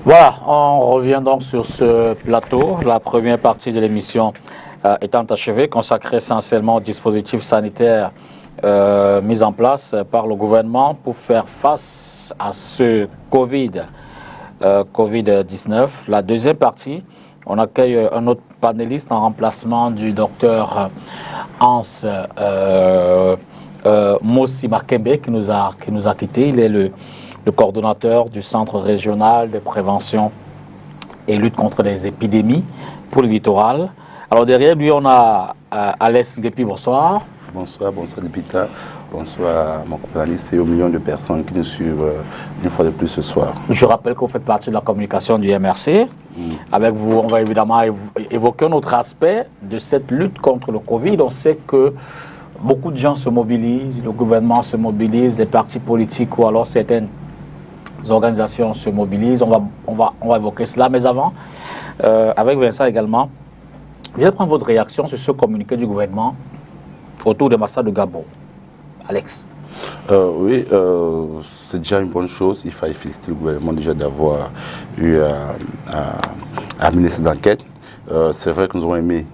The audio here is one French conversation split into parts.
Voilà, on revient donc sur ce plateau, la première partie de l'émission étant achevée, consacrée essentiellement aux dispositifs sanitaires mis en place par le gouvernement pour faire face à ce Covid-19. La deuxième partie, on accueille un autre panéliste en remplacement du docteur Hans Mossi Makembe qui nous a quittés. Il est le coordonnateur du Centre régional de prévention et lutte contre les épidémies pour le littoral. Alors derrière lui, on a Alex Ngepi, bonsoir. Bonsoir Dipita, bonsoir mon journaliste et aux millions de personnes qui nous suivent une fois de plus ce soir. Je rappelle que vous faites partie de la communication du MRC. Avec vous, on va évidemment évoquer un autre aspect de cette lutte contre le Covid. On sait que beaucoup de gens se mobilisent, le gouvernement se mobilise, les partis politiques ou alors certaines organisations se mobilisent. On va évoquer cela. Mais avant, avec Vincent également, je vais prendre votre réaction sur ce communiqué du gouvernement autour des massacres de Gabon. Alex. Oui, c'est déjà une bonne chose. Il fallait féliciter le gouvernement déjà d'avoir eu à mener cette enquête. C'est vrai que nous aurions aimé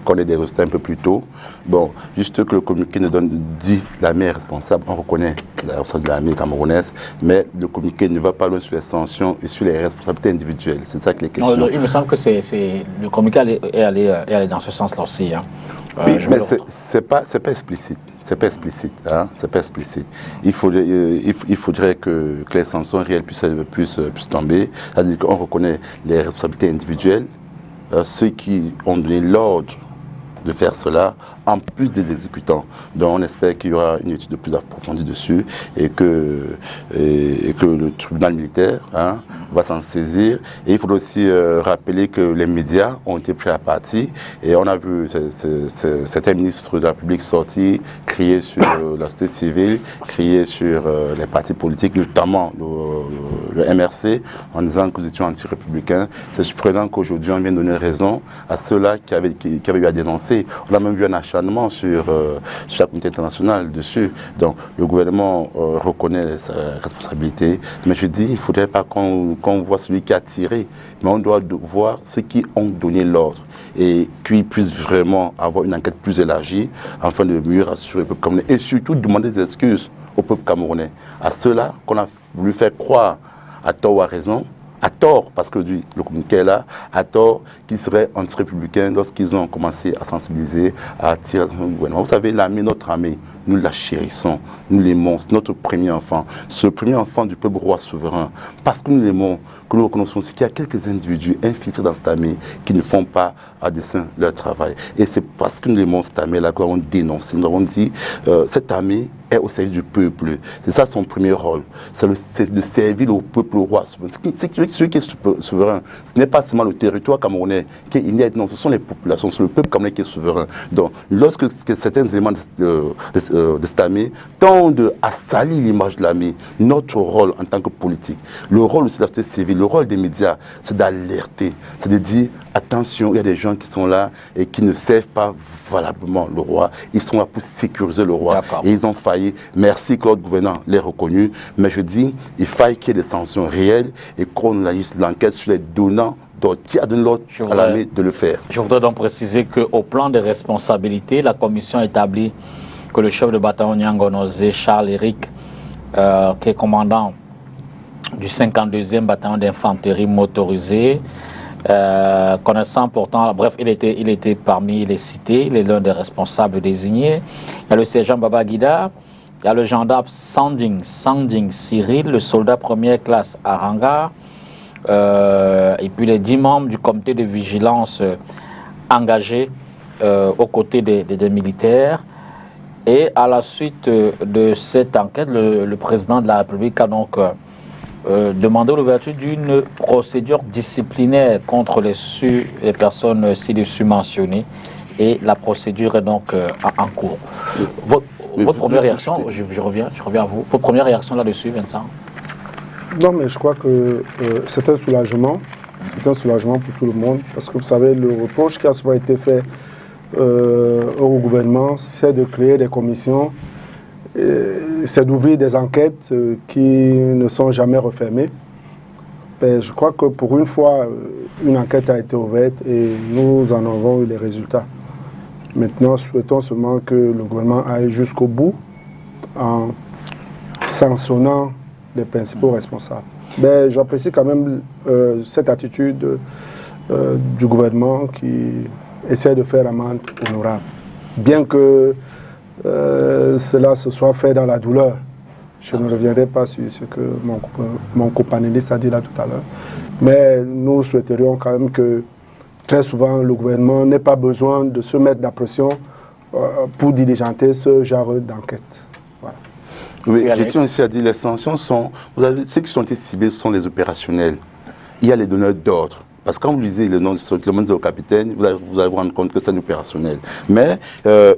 qu'on ait des résultats un peu plus tôt. Bon, juste que le communiqué nous dit l'armée est responsable, on reconnaît la responsabilité de l'armée camerounaise, mais le communiqué ne va pas loin sur les sanctions et sur les responsabilités individuelles. C'est ça que les questions. Non, il me semble que le communiqué est allé dans ce sens-là aussi. Hein. Oui, mais c'est pas explicite. C'est pas explicite. Hein? C'est pas explicite. Il faudrait que les sanctions réelles puissent tomber. C'est-à-dire qu'on reconnaît les responsabilités individuelles, ceux qui ont donné l'ordre de faire cela, en plus des exécutants. Donc on espère qu'il y aura une étude plus approfondie dessus et que le tribunal militaire va s'en saisir. Et il faut aussi rappeler que les médias ont été pris à partie et on a vu certains ministres de la République sortir, crier sur la société civile, crier sur les partis politiques, notamment le MRC, en disant que nous étions anti-républicains. C'est surprenant qu'aujourd'hui on vienne donner raison à ceux-là qui avaient eu à dénoncer. On a même vu un acharnement sur la communauté internationale dessus. Donc le gouvernement reconnaît sa responsabilité, mais je dis, il ne faudrait pas qu'on voit celui qui a tiré, mais on doit voir ceux qui ont donné l'ordre et qu'ils puissent vraiment avoir une enquête plus élargie afin de mieux rassurer le peuple camerounais et surtout demander des excuses au peuple camerounais, à ceux-là qu'on a voulu faire croire à tort ou à raison, à tort, parce que le communiqué est là, à tort, qu'ils seraient anti-républicains lorsqu'ils ont commencé à sensibiliser, à attirer le gouvernement. Vous savez, notre armée, nous la chérissons, nous l'aimons, c'est notre premier enfant, c'est le premier enfant du peuple roi souverain, parce que nous l'aimons, que nous reconnaissons aussi qu'il y a quelques individus infiltrés dans cette armée qui ne font pas à dessein leur travail. Et c'est parce que nous aimons cette armée-là que nous avons dénoncé, nous avons dit, cette armée est au service du peuple. C'est ça son premier rôle. C'est de servir le peuple roi souverain. Celui qui est souverain, ce n'est pas seulement le territoire camerounais qui est inerte, non, ce sont les populations, c'est le peuple camerounais qui est souverain. Donc, lorsque certains éléments de cette armée tendent à salir l'image de l'armée, notre rôle en tant que politique, le rôle aussi de la société civile, le rôle des médias, c'est d'alerter, c'est de dire attention, il y a des gens qui sont là et qui ne servent pas valablement le roi. Ils sont là pour sécuriser le roi. Et ils ont failli. Merci que notre gouvernement l'ait reconnu. Mais je dis, il faille qu'il y ait des sanctions réelles et qu'on lance l'enquête sur les donnants qui a donné l'ordre à l'armée de le faire. Je voudrais donc préciser qu'au plan des responsabilités, la commission établit que le chef de bataillon Nyangonozé, Charles-Éric, qui est commandant du 52e bataillon d'infanterie motorisée, connaissant pourtant, bref, il était parmi les cités, il est l'un des responsables désignés. Il y a le sergent Baba Guida, il y a le gendarme Sanding Cyril, le soldat première classe Aranga, et puis les 10 membres du comité de vigilance engagés aux côtés des militaires. Et à la suite de cette enquête, le président de la République a donc demandé l'ouverture d'une procédure disciplinaire contre les personnes ci-dessus mentionnées. Et la procédure est donc en cours. Votre première réaction, je reviens à vous. Votre première réaction là-dessus, Vincent? Non, mais je crois que c'est un soulagement. C'est un soulagement pour tout le monde. Parce que vous savez, le reproche qui a souvent été fait au gouvernement, c'est de créer des commissions, c'est d'ouvrir des enquêtes qui ne sont jamais refermées. Ben, je crois que pour une fois, une enquête a été ouverte et nous en avons eu les résultats. Maintenant, souhaitons seulement que le gouvernement aille jusqu'au bout en sanctionnant les principaux responsables. Ben, j'apprécie quand même cette attitude du gouvernement qui essaie de faire amende honorable. Bien que cela se soit fait dans la douleur. Je ne reviendrai pas sur ce que mon copanéliste a dit là tout à l'heure. Mais nous souhaiterions quand même que très souvent le gouvernement n'ait pas besoin de se mettre de la pression pour diligenter ce genre d'enquête. Voilà. Oui, je tiens aussi à dire les sanctions sont... Vous avez, ceux qui sont été ciblés sont les opérationnels. Il y a les donneurs d'ordre. Parce que quand vous lisez le nom du capitaine, vous allez vous rendre compte que c'est un opérationnel. Mais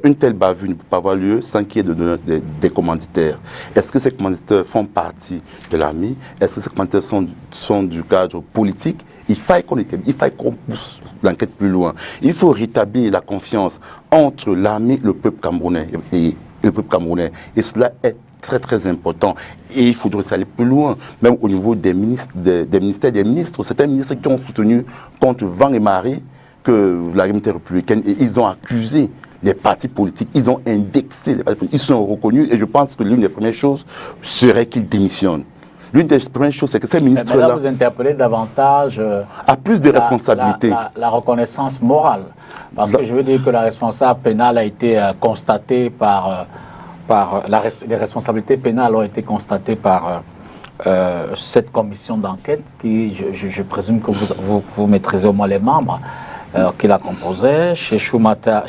une telle bavure ne peut pas avoir lieu sans qu'il y ait des commanditaires. Est-ce que ces commanditaires font partie de l'armée? Est-ce que ces commanditaires sont du cadre politique? Il faille qu'on pousse l'enquête plus loin. Il faut rétablir la confiance entre l'armée et le peuple camerounais. Et cela est très important. Et il faudrait aller plus loin, même au niveau des ministres, des ministères, des ministres. Certains ministres qui ont soutenu contre vent et marée que la réalité républicaine, et ils ont accusé les partis politiques, ils ont indexé les partis politiques, ils sont reconnus, et je pense que l'une des premières choses serait qu'ils démissionnent. L'une des premières choses, c'est que ces ministres-là... Là, vous interpellez davantage... à plus de responsabilités. La reconnaissance morale. Parce que je veux dire que la responsable pénale a été constatée par... les responsabilités pénales ont été constatées par cette commission d'enquête qui, je présume que vous maîtrisez au moins les membres qui la composaient. Shemouta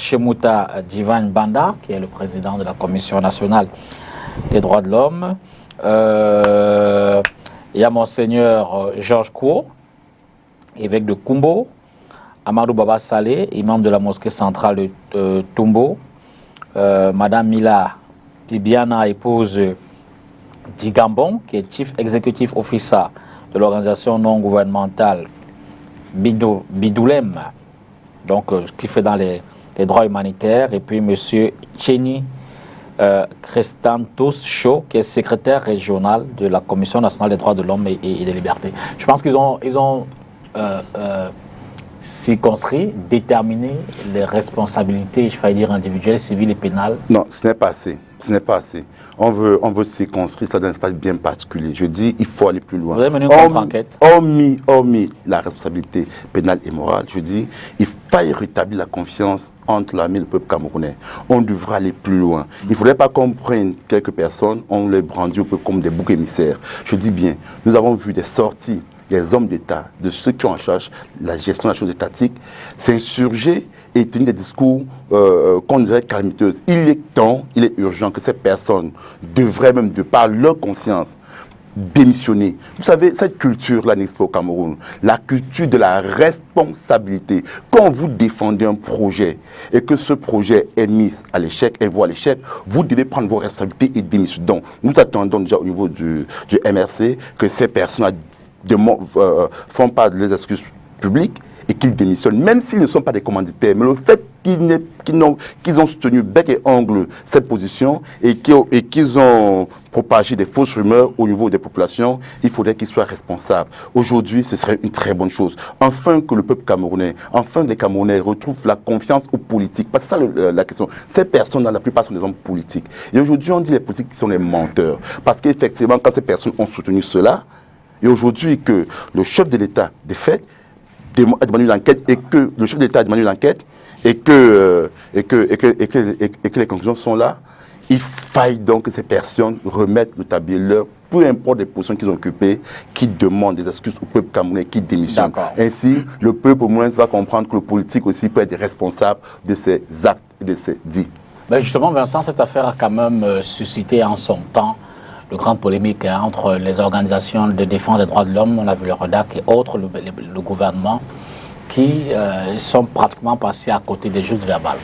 Divan Banda, qui est le président de la Commission nationale des droits de l'homme. Il y a Monseigneur Georges Cour, évêque de Kumbo. Amadou Baba Saleh, imam de la mosquée centrale de Tumbo. Madame Mila Bibiana, épouse d'Igambon, qui est chief executive officer de l'organisation non gouvernementale Bidoulem, donc qui fait dans les droits humanitaires, et puis M. Chéni Christantos Cho, qui est secrétaire régional de la Commission nationale des droits de l'homme et des libertés. Je pense qu'ils ont circonscrit, déterminé les responsabilités, je vais dire individuelles, civiles et pénales. Non, ce n'est pas assez. Ce n'est pas assez. On veut circonscrire cela dans un espace bien particulier. Je dis, il faut aller plus loin. Vous avez mené une contre-enquête. Hormis la responsabilité pénale et morale, je dis, il faille rétablir la confiance entre l'armée et le peuple camerounais. On devra aller plus loin. Il ne faudrait pas qu'on prenne quelques personnes, on les brandit un peu comme des boucs émissaires. Je dis bien, nous avons vu des sorties des hommes d'État, de ceux qui ont en charge la gestion de la chose étatique, s'insurger et tenir des discours qu'on dirait calamiteuses. Il est temps, il est urgent que ces personnes devraient même, de par leur conscience, démissionner. Vous savez, cette culture-là n'existe pas au Cameroun. La culture de la responsabilité. Quand vous défendez un projet et que ce projet est mis à l'échec et voit l'échec, vous devez prendre vos responsabilités et démissionner. Donc, nous attendons déjà au niveau du MRC que ces personnes font part des excuses publiques et qu'ils démissionnent, même s'ils ne sont pas des commanditaires. Mais le fait qu'ils ont soutenu bec et ongle cette position et qu'ils ont propagé des fausses rumeurs au niveau des populations, il faudrait qu'ils soient responsables. Aujourd'hui, ce serait une très bonne chose. Enfin que le peuple camerounais, enfin les Camerounais retrouvent la confiance aux politiques. Parce que c'est ça la question. Ces personnes, la plupart sont des hommes politiques. Et aujourd'hui, on dit les politiques qui sont des menteurs. Parce qu'effectivement, quand ces personnes ont soutenu cela, et aujourd'hui que le chef de l'État, de fait, a demandé l'enquête et que le chef de l'État a demandé l'enquête et que les conclusions sont là, il faille donc que ces personnes remettent le tablier leur, peu importe les positions qu'ils ont occupées, qui demandent des excuses au peuple camerounais qui démissionne. Ainsi, le peuple au moins va comprendre que le politique aussi peut être responsable de ses actes et de ses dits. Ben justement, Vincent, cette affaire a quand même suscité en son temps de grandes polémiques entre les organisations de défense des droits de l'homme, on a vu le REDAC et autres, le gouvernement, qui sont pratiquement passés à côté des justes verbales.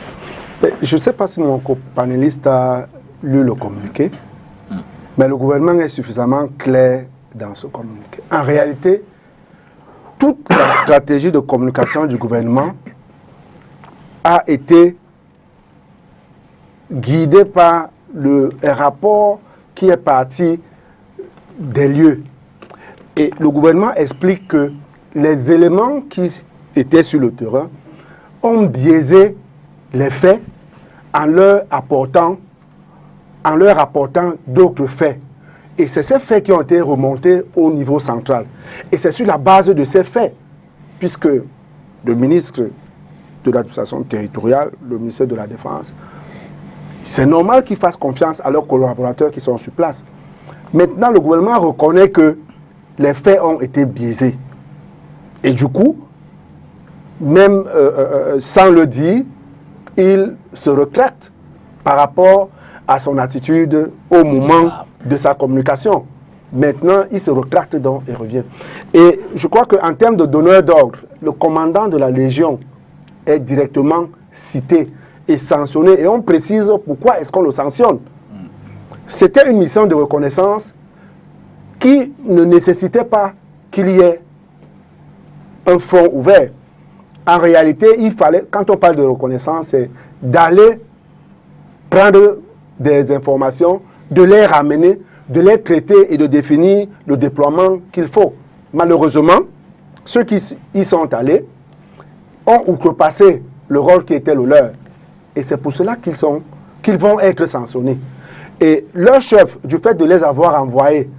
Je ne sais pas si mon copanéliste a lu le communiqué, mais le gouvernement est suffisamment clair dans ce communiqué. En réalité, toute la stratégie de communication du gouvernement a été guidée par le rapport qui est parti des lieux. Et le gouvernement explique que les éléments qui étaient sur le terrain ont biaisé les faits en leur apportant d'autres faits. Et c'est ces faits qui ont été remontés au niveau central. Et c'est sur la base de ces faits, puisque le ministre de l'administration territoriale, le ministère de la Défense, c'est normal qu'ils fassent confiance à leurs collaborateurs qui sont sur place. Maintenant, le gouvernement reconnaît que les faits ont été biaisés. Et du coup, même sans le dire, il se retraite par rapport à son attitude au moment de sa communication. Maintenant, il se retracte donc et revient. Et je crois qu'en termes de donneur d'ordre, le commandant de la Légion est directement cité et sanctionné. Et on précise pourquoi est-ce qu'on le sanctionne. C'était une mission de reconnaissance qui ne nécessitait pas qu'il y ait un front ouvert. En réalité, il fallait, quand on parle de reconnaissance, c'est d'aller prendre des informations, de les ramener, de les traiter et de définir le déploiement qu'il faut. Malheureusement, ceux qui y sont allés ont outrepassé le rôle qui était le leur. Et c'est pour cela qu'ils vont être sanctionnés. Et leur chef, du fait de les avoir envoyés,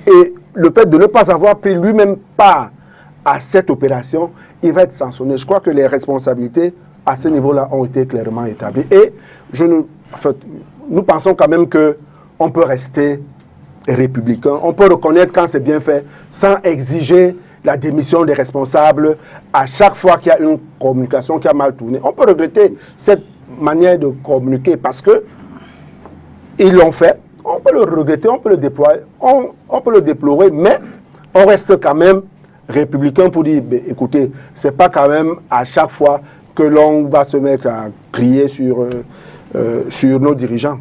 et le fait de ne pas avoir pris lui-même part à cette opération, il va être sanctionné. Je crois que les responsabilités à ce niveau-là ont été clairement établies. Et nous pensons quand même qu'on peut rester républicain, on peut reconnaître quand c'est bien fait, sans exiger la démission des responsables à chaque fois qu'il y a une communication qui a mal tourné. On peut regretter cette manière de communiquer parce que ils l'ont fait. On peut le regretter, on peut le déployer, on peut le déplorer, mais on reste quand même républicain pour dire, écoutez, c'est pas quand même à chaque fois que l'on va se mettre à crier sur nos dirigeants.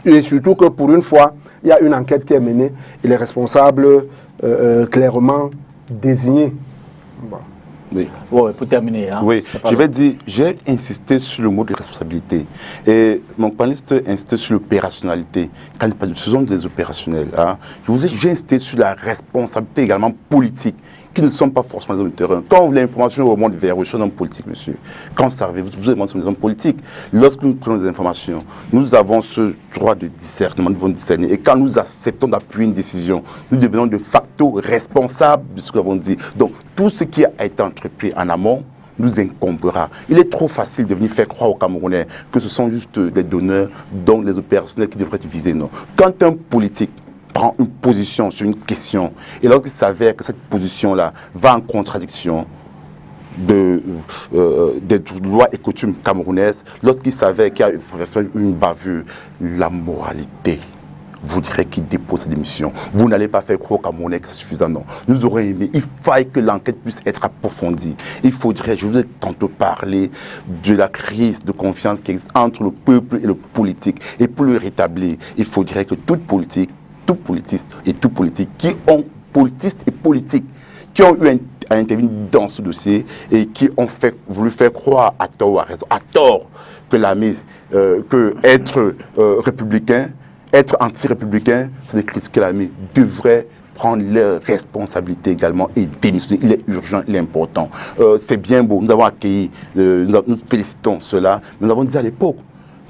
Et surtout que pour une fois, il y a une enquête qui est menée et les responsables clairement désignés. Bon. Oui. Ouais, pour terminer. Hein, oui, je vais dire, j'ai insisté sur le mot de responsabilité. Et mon panéliste a insisté sur l'opérationnalité. Quand il parle de ce sont des opérationnels, hein, j'ai insisté sur la responsabilité également politique, qui ne sont pas forcément dans le terrain. Quand vous voulez l'information remonte vers eux, un homme politique, monsieur. Quand vous savez, vous avez des hommes politiques. Lorsque nous prenons des informations, nous avons ce droit de discernement, nous devons discerner. Et quand nous acceptons d'appuyer une décision, nous devenons de facto responsables de ce que nous avons dit. Donc, tout ce qui a été entrepris en amont nous incombera. Il est trop facile de venir faire croire aux Camerounais que ce sont juste des donneurs, dont les opérationnels qui devraient être visés. Non. Quand un politique prend une position sur une question, et lorsqu'il s'avère que cette position-là va en contradiction des lois et coutumes camerounaises, lorsqu'il s'avère qu'il y a une bavure, la moralité vous direz qu'il dépose sa démission. Vous n'allez pas faire croire aux Camerounais que c'est suffisant, non. Nous aurions aimé, il faille que l'enquête puisse être approfondie. Il faudrait, je vous ai tantôt parlé de la crise de confiance qui existe entre le peuple et le politique. Et pour le rétablir, il faudrait que toute politique, tout politiste et tout politique qui ont eu à intervenir dans ce dossier et qui ont voulu faire croire à tort ou à raison, à tort, que l'armée, que être républicain, être anti-républicain, c'est de critiquer l'armée, devrait prendre leurs responsabilités également et démissionner. Il est urgent, il est important. C'est bien beau, nous avons accueilli, nous félicitons cela, mais nous avons dit à l'époque,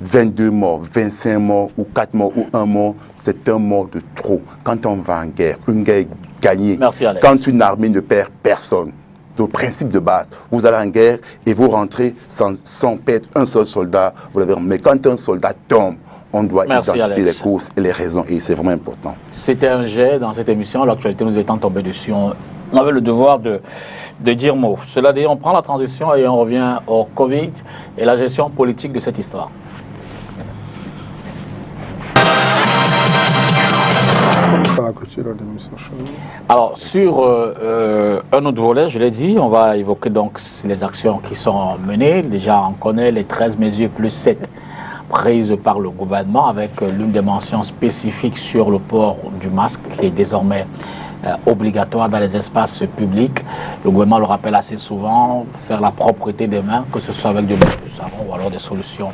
22 morts, 25 morts, ou 4 morts, ou 1 mort, c'est un mort de trop. Quand on va en guerre, une guerre gagnée, quand une armée ne perd personne, le principe de base, vous allez en guerre et vous rentrez sans perdre un seul soldat, vous l'avez. Mais quand un soldat tombe, on doit identifier les causes et les raisons, et c'est vraiment important. C'était un jet dans cette émission, l'actualité nous étant tombée dessus. On avait le devoir de dire mot. Cela dit, on prend la transition et on revient au Covid et la gestion politique de cette histoire. Alors, sur un autre volet, je l'ai dit, on va évoquer donc les actions qui sont menées. Déjà, on connaît les 13 mesures plus 7 prises par le gouvernement avec l'une des mentions spécifiques sur le port du masque qui est désormais obligatoire dans les espaces publics. Le gouvernement le rappelle assez souvent, faire la propreté des mains, que ce soit avec du savon ou alors des solutions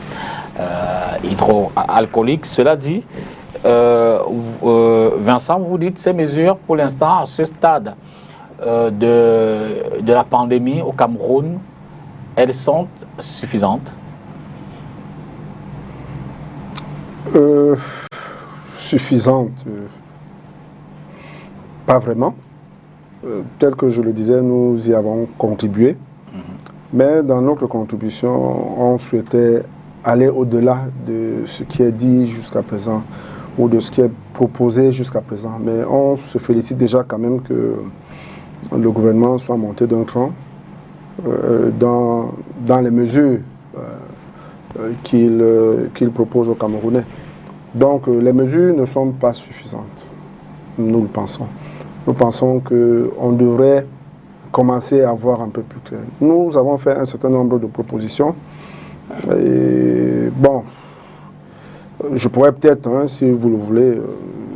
hydroalcooliques. Cela dit, Vincent, vous dites ces mesures, pour l'instant, à ce stade de la pandémie au Cameroun, elles sont suffisantes? Suffisantes, pas vraiment. Tel que je le disais, nous y avons contribué. Mais dans notre contribution, on souhaitait aller au-delà de ce qui est dit jusqu'à présent ou de ce qui est proposé jusqu'à présent. Mais on se félicite déjà quand même que le gouvernement soit monté d'un cran dans les mesures qu'il propose aux Camerounais. Donc les mesures ne sont pas suffisantes, nous le pensons. Nous pensons qu'on devrait commencer à voir un peu plus clair. Nous avons fait un certain nombre de propositions. Et bon, je pourrais peut-être, hein, si vous le voulez...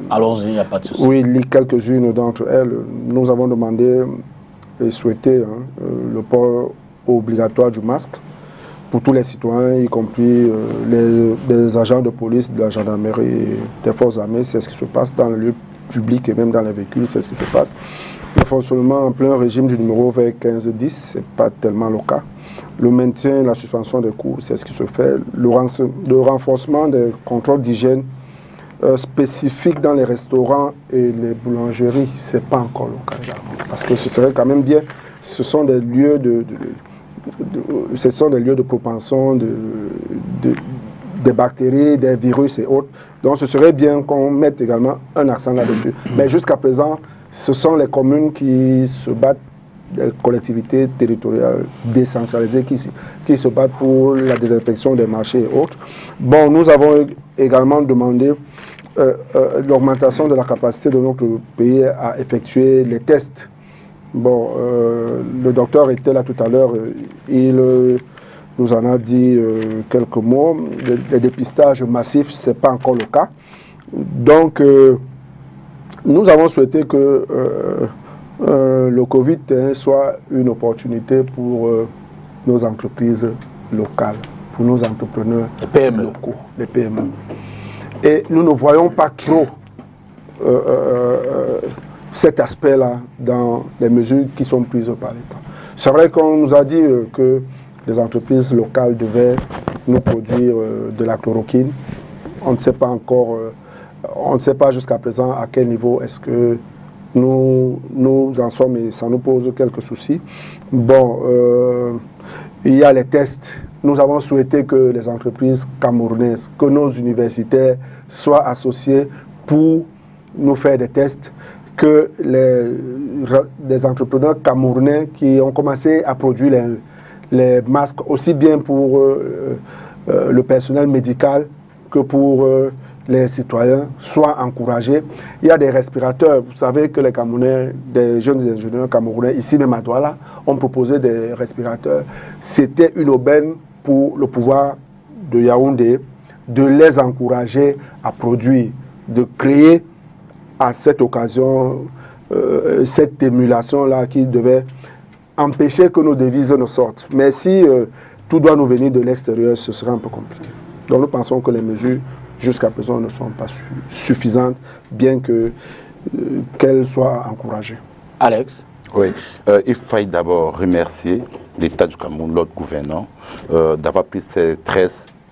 Allons-y, il n'y a pas de souci. Oui, lire quelques-unes d'entre elles. Nous avons demandé et souhaité le port obligatoire du masque pour tous les citoyens, y compris les agents de police, de la gendarmerie, des forces armées. C'est ce qui se passe dans le lieu public et même dans les véhicules, c'est ce qui se passe. Le fonctionnement en plein régime du numéro 1510, ce n'est pas tellement le cas. Le maintien, la suspension des cours, c'est ce qui se fait. Le renforcement des contrôles d'hygiène spécifiques dans les restaurants et les boulangeries, ce n'est pas encore le cas également. Parce que ce serait quand même bien, ce sont des lieux de propension des bactéries, des virus et autres. Donc ce serait bien qu'on mette également un accent là-dessus. Mais jusqu'à présent, ce sont les communes qui se battent, les collectivités territoriales décentralisées qui se battent pour la désinfection des marchés et autres. Bon, nous avons également demandé l'augmentation de la capacité de notre pays à effectuer les tests. Bon, le docteur était là tout à l'heure, il nous en a dit quelques mots. Les dépistages massifs, ce n'est pas encore le cas. Donc, nous avons souhaité que le Covid soit une opportunité pour nos entreprises locales, pour nos entrepreneurs locaux, les PME. Et nous ne voyons pas trop cet aspect-là dans les mesures qui sont prises par l'État. C'est vrai qu'on nous a dit que les entreprises locales devaient nous produire de la chloroquine. On ne sait pas encore, on ne sait pas jusqu'à présent à quel niveau est-ce que nous en sommes et ça nous pose quelques soucis. Bon, il y a les tests. Nous avons souhaité que les entreprises camerounaises, que nos universitaires soient associés pour nous faire des tests, que les entrepreneurs camerounais qui ont commencé à produire les masques aussi bien pour le personnel médical que pour les citoyens soient encouragés. Il y a des respirateurs. Vous savez que les Camerounais, des jeunes ingénieurs camerounais, ici même à Douala, ont proposé des respirateurs. C'était une aubaine pour le pouvoir de Yaoundé de les encourager à produire, de créer à cette occasion cette émulation-là qui devait empêcher que nos devises ne sortent. Mais si tout doit nous venir de l'extérieur, ce serait un peu compliqué. Donc nous pensons que les mesures jusqu'à présent ne sont pas suffisantes, bien qu'elles soient encouragées. Alex? Oui, il faille d'abord remercier l'État du Cameroun, l'autre gouvernant, d'avoir pris ces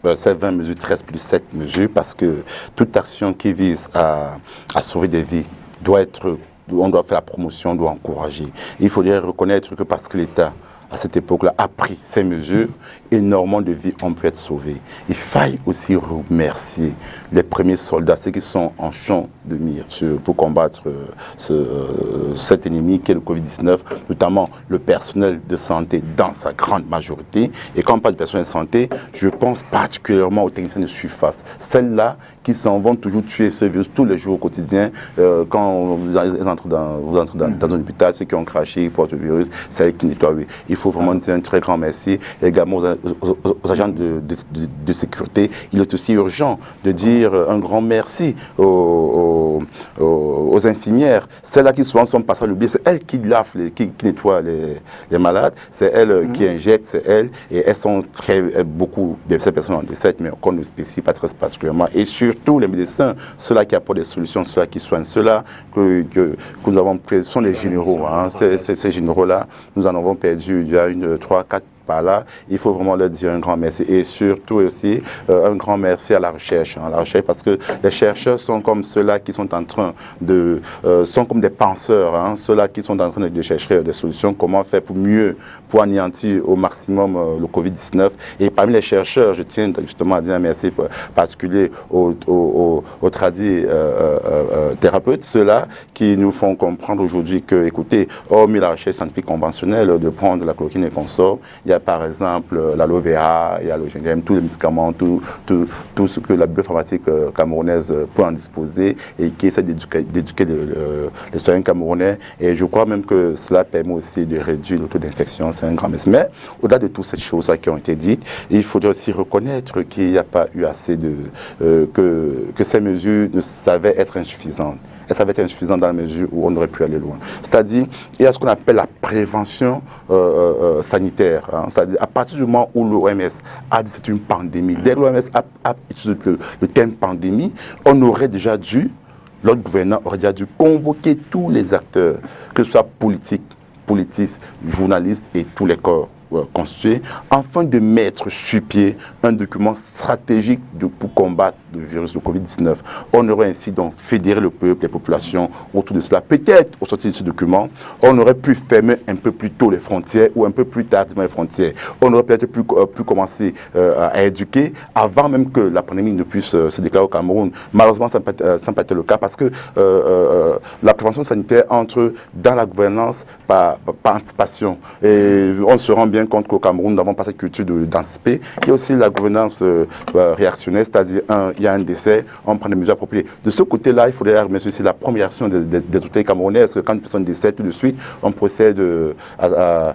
20 mesures, 13 plus 7 mesures, parce que toute action qui vise à sauver des vies doit être, on doit faire la promotion, on doit encourager. Il faudrait reconnaître que parce que l'État, à cette époque-là, a pris ces mesures, énormément de vies ont pu être sauvées. Il faille aussi remercier les premiers soldats, ceux qui sont en champ de mire pour combattre cet ennemi qui est le Covid-19, notamment le personnel de santé dans sa grande majorité. Et quand on parle de personnel de santé, je pense particulièrement aux techniciens de surface. Celles-là qui s'en vont toujours tuer ce virus tous les jours au quotidien. Quand vous entrez dans un hôpital, ceux qui ont craché, ils portent le virus, c'est eux qui nettoient. Il faut vraiment dire un très grand merci également aux agents de sécurité. Il est aussi urgent de dire un grand merci aux infirmières. Celles-là qui souvent sont passées à l'oubli, c'est elles qui lavent, qui nettoient les malades, c'est elles qui injectent, c'est elles, et elles sont beaucoup de ces personnes en décès, mais qu'on ne spécifie pas très particulièrement. Et surtout les médecins, ceux-là qui apportent des solutions, ceux-là qui soignent, ceux-là que nous avons pris, ce sont les généraux. Hein. Ces généraux-là, nous en avons perdu il y a 3, 4 par là, il faut vraiment leur dire un grand merci et surtout aussi un grand merci à la recherche, parce que les chercheurs sont comme ceux-là qui sont en train de, sont comme des penseurs, hein, ceux-là qui sont en train de chercher des solutions, comment faire pour anéantir au maximum le Covid-19. Et parmi les chercheurs, je tiens justement à dire un merci particulier aux tradis thérapeutes, ceux-là qui nous font comprendre aujourd'hui que, écoutez, hormis la recherche scientifique conventionnelle de prendre la chloroquine et consorts, il y a par exemple l'aloe vera, il y a le gingembre, tous les médicaments, tout ce que la biopharmaceutique camerounaise peut en disposer et qui essaie d'éduquer les citoyens camerounais. Et je crois même que cela permet aussi de réduire le taux d'infection. C'est un grand merci. Mais au-delà de toutes ces choses qui ont été dites, il faudrait aussi reconnaître qu'il n'y a pas eu assez de... que ces mesures ne savaient être insuffisantes. Et ça va être insuffisant dans la mesure où on aurait pu aller loin. C'est-à-dire, il y a ce qu'on appelle la prévention sanitaire. Hein. C'est-à-dire, à partir du moment où l'OMS a dit que c'est une pandémie, dès que l'OMS a utilisé le terme pandémie, on aurait déjà dû, l'autre gouvernement aurait déjà dû convoquer tous les acteurs, que ce soit politistes, journalistes et tous les corps constitués, afin de mettre sur pied un document stratégique pour combattre le virus de Covid-19. On aurait ainsi donc fédéré le peuple, les populations autour de cela. Peut-être, au sortir de ce document, on aurait pu fermer un peu plus tôt les frontières ou un peu plus tardivement les frontières. On aurait peut-être pu commencer à éduquer avant même que la pandémie ne puisse se déclarer au Cameroun. Malheureusement, ça n'a pas été le cas parce que la prévention sanitaire entre dans la gouvernance par anticipation. Et on se rend bien compte qu'au Cameroun, nous n'avons pas cette culture d'anticiper. Il y a aussi la gouvernance réactionnaire, c'est-à-dire, il y a un décès, on prend des mesures appropriées. De ce côté-là, il faudrait remercier aussi la première action des autorités camerounaises, que quand une personne décède, tout de suite, on procède à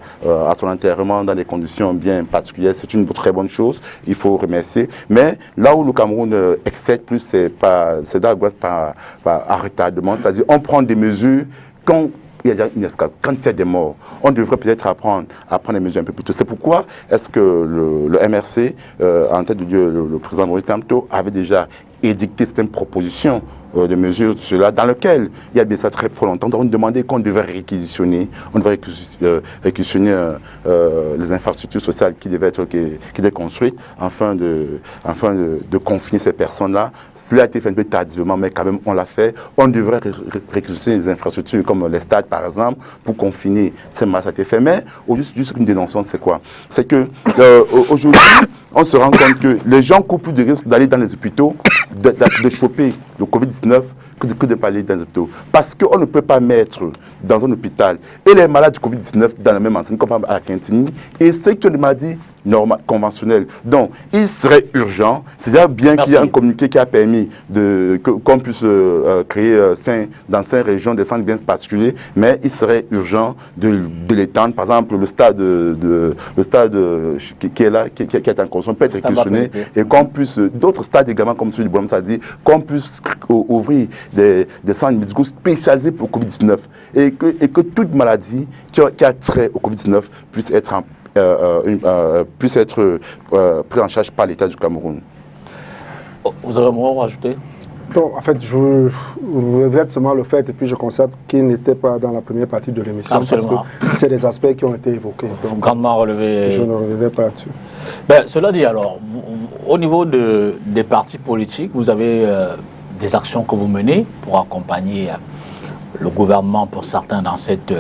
son enterrement dans des conditions bien particulières. C'est une très bonne chose, il faut remercier. Mais là où le Cameroun excède plus, c'est dans la gouvernance par retardement, c'est-à-dire, on prend des mesures quand il y a une escale. Quand il y a des morts, on devrait peut-être apprendre à prendre des mesures un peu plus tôt. C'est pourquoi est-ce que le MRC, en tête de Dieu, le président Maurice Kamto, avait déjà édicté certaines propositions de mesures cela, dans lequel il y a bien ça très longtemps. On demandait qu'on devait réquisitionner, les infrastructures sociales qui devaient être construites afin de confiner ces personnes-là. Cela a été fait un peu tardivement, mais quand même on l'a fait. On devrait réquisitionner les infrastructures comme les stades par exemple pour confiner ces malades. Ça a été fait. Mais juste une dénonçance, c'est quoi? C'est que aujourd'hui, on se rend compte que les gens courent plus de risques d'aller dans les hôpitaux, de choper le Covid-19 que de parler dans les hôpitaux. Parce qu'on ne peut pas mettre dans un hôpital et les malades du Covid-19 dans la même enseigne, comme à la Quintini, et ceux qui ont des maladies conventionnelles. Donc, il serait urgent, c'est-à-dire bien qu'il y ait un communiqué qui a permis qu'on puisse créer dans 5 régions des centres bien particuliers, mais il serait urgent de l'étendre. Par exemple, le stade qui est là, qui est en construction, peut être réquisitionné, et qu'on puisse, d'autres stades également, comme celui du Bois, ça dit, qu'on puisse ouvrir des centres médicaux spécialisés pour le Covid-19, et que toute maladie qui a trait au Covid-19 puisse être pris en charge par l'État du Cameroun. Vous avez un mot à rajouter? Non, en fait, je regrette seulement le fait, et puis je constate qu'il n'était pas dans la première partie de l'émission, parce que c'est des aspects qui ont été évoqués. Donc, grandement relevé. Je ne reviendrai pas là-dessus. Ben, cela dit, alors, au niveau des partis politiques, vous avez des actions que vous menez pour accompagner le gouvernement pour certains dans cette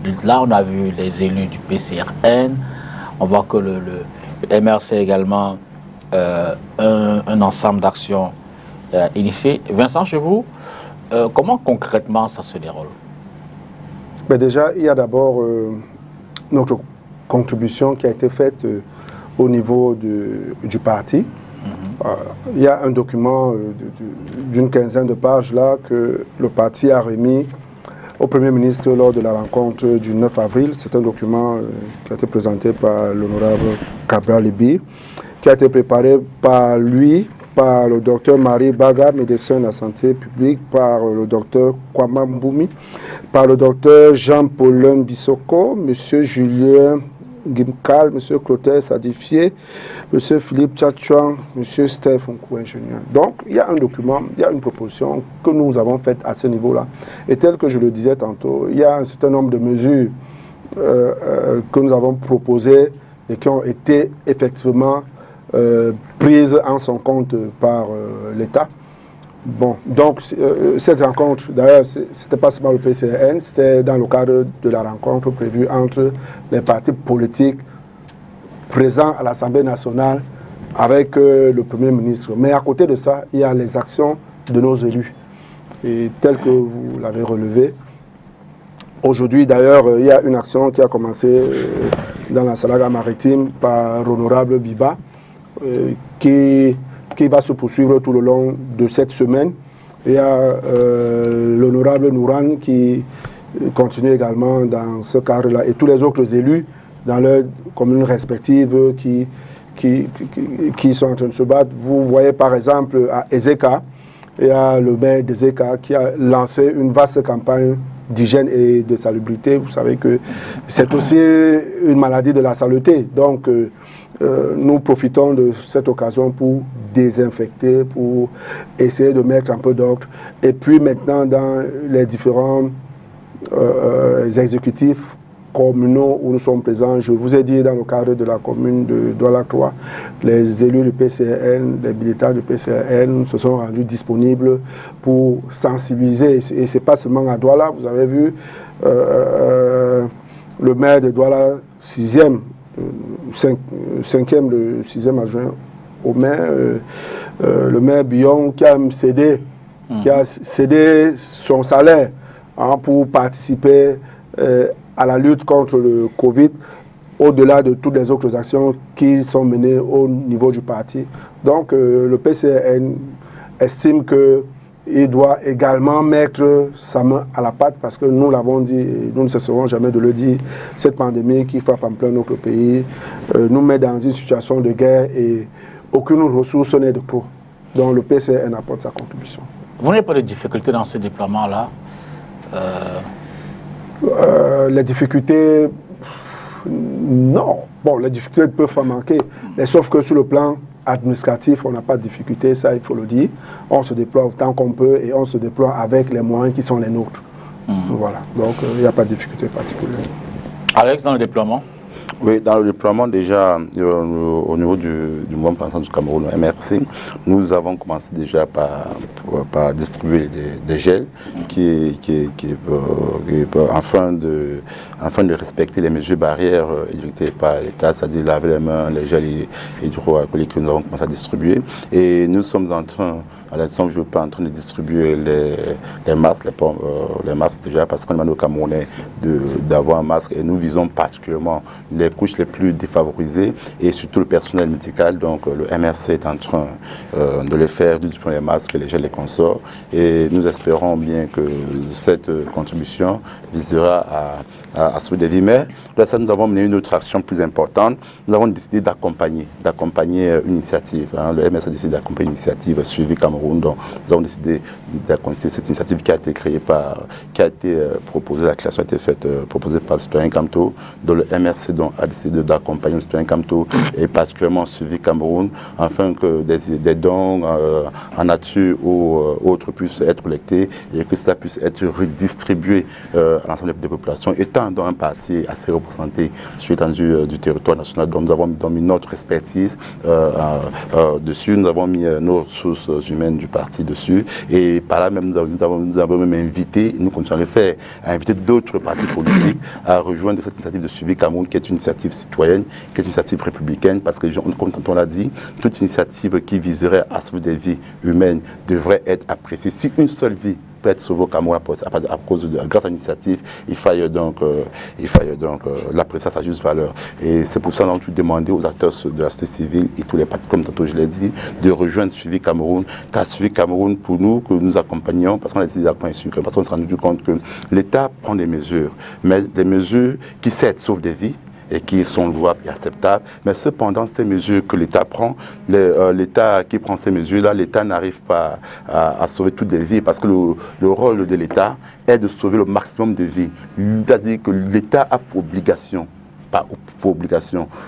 lutte-là. On a vu les élus du PCRN, on voit que le MRC également un ensemble d'actions initiées. Vincent, chez vous, comment concrètement ça se déroule? Ben déjà, il y a d'abord notre contribution qui a été faite au niveau du parti. Il y a un document d'une quinzaine de pages là que le parti a remis au Premier ministre lors de la rencontre du 9 avril. C'est un document qui a été présenté par l'honorable Cabral Libi, qui a été préparé par lui, par le docteur Marie Baga, médecin de la santé publique, par le docteur Kwama Mboumi, par le docteur Jean-Paulin Bissoko, M. Julien Gimkal, M. Clotaire Sadifié, M. Philippe Tchatchouan, M. Steph Nkou, ingénieur. Donc, il y a un document, il y a une proposition que nous avons faite à ce niveau-là. Et tel que je le disais tantôt, il y a un certain nombre de mesures que nous avons proposées et qui ont été effectivement prises en son compte par l'État. Bon, donc cette rencontre, d'ailleurs, ce n'était pas seulement le PCRN, c'était dans le cadre de la rencontre prévue entre les partis politiques présents à l'Assemblée nationale avec le Premier ministre. Mais à côté de ça, il y a les actions de nos élus. Et tel que vous l'avez relevé, aujourd'hui d'ailleurs, il y a une action qui a commencé dans la Salaga maritime par l'honorable Biba, qui va se poursuivre tout le long de cette semaine. Il y a l'honorable Nouran qui continue également dans ce cadre-là, et tous les autres élus dans leurs communes respectives qui sont en train de se battre. Vous voyez par exemple à Ezeka, il y a le maire d'Ezeka qui a lancé une vaste campagne d'hygiène et de salubrité. Vous savez que c'est aussi une maladie de la saleté. Donc, nous profitons de cette occasion pour désinfecter, pour essayer de mettre un peu d'ordre. Et puis maintenant, dans les différents exécutifs communaux où nous sommes présents, je vous ai dit dans le cadre de la commune de Douala-Croix, les élus du PCRN, les militants du PCRN se sont rendus disponibles pour sensibiliser. Et ce n'est pas seulement à Douala, vous avez vu le maire de Douala, 5e, le 6e adjoint au maire, le maire Bion qui a cédé son salaire pour participer à la lutte contre le Covid, au-delà de toutes les autres actions qui sont menées au niveau du parti. Donc le PCRN estime qu'il doit également mettre sa main à la pâte, parce que nous l'avons dit, et nous ne cesserons jamais de le dire, cette pandémie qui frappe en plein notre pays nous met dans une situation de guerre et aucune ressource n'est de trop. Donc le PCRN apporte sa contribution. Vous n'avez pas de difficultés dans ce déploiement-là Les difficultés, non. Bon, les difficultés ne peuvent pas manquer, mais sauf que sur le plan administratif, on n'a pas de difficulté, ça il faut le dire. On se déploie autant qu'on peut et on se déploie avec les moyens qui sont les nôtres. Voilà, donc il n'y a pas de difficulté particulière. Alex, dans le déploiement? Oui, dans le déploiement, déjà, au niveau du mouvement Pensant du Cameroun, le MRC, nous avons commencé déjà par distribuer des gels afin de respecter les mesures barrières édictées par l'État, c'est-à-dire laver les mains, les gels hydroalcooliques que nous avons commencé à distribuer. Et nous sommes en train, à l'instant, je ne suis pas en train de distribuer les masques, les masques déjà, parce qu'on demande aux Camerounais d'avoir un masque, et nous visons particulièrement les couches les plus défavorisées et surtout le personnel médical. Donc le MRC est en train de les faire, de distribuer les masques, les gels, les consorts, et nous espérons bien que cette contribution visera à sauver des vies. Mais là, ça, nous avons mené une autre action plus importante. Nous avons décidé d'accompagner une initiative. Le MRC a décidé d'accompagner une initiative suivie Cameroun. Donc, nous avons décidé d'accompagner cette initiative qui a été créée proposée, la création a été faite, proposée par le citoyen Kamto, dont le MRC a décidé d'accompagner le citoyen Kamto et particulièrement suivi Cameroun, afin que des dons en nature ou autres puissent être collectés et que cela puisse être redistribué à l'ensemble des populations, étant dans un parti assez représenté sur l'étendue du territoire national. Donc nous avons mis notre expertise dessus, nous avons mis nos ressources humaines du parti dessus, et par là même nous avons même invité, nous continuons à le faire, à inviter d'autres partis politiques à rejoindre cette initiative de suivi Cameroun, qui est une initiative citoyenne, qui est une initiative républicaine, parce que, comme on l'a dit, toute initiative qui viserait à sauver des vies humaines devrait être appréciée. Si une seule vie peut être sauvé au Cameroun grâce à l'initiative, il faille donc l'apprécier à sa juste valeur. Et c'est pour ça que nous demandons aux acteurs de la société civile et tous les partis, comme tantôt je l'ai dit, de rejoindre Suivi Cameroun, car Suivi Cameroun, pour nous, que nous accompagnons, parce qu'on a été accompagnés Suivi Cameroun, parce qu'on s'est rendu compte que l'État prend des mesures, mais des mesures qui certes sauvent des vies, et qui sont louables et acceptables. Mais cependant, ces mesures que l'État prend, l'État qui prend ces mesures-là, l'État n'arrive pas à sauver toutes les vies parce que le rôle de l'État est de sauver le maximum de vies. C'est-à-dire que l'État a pour obligation,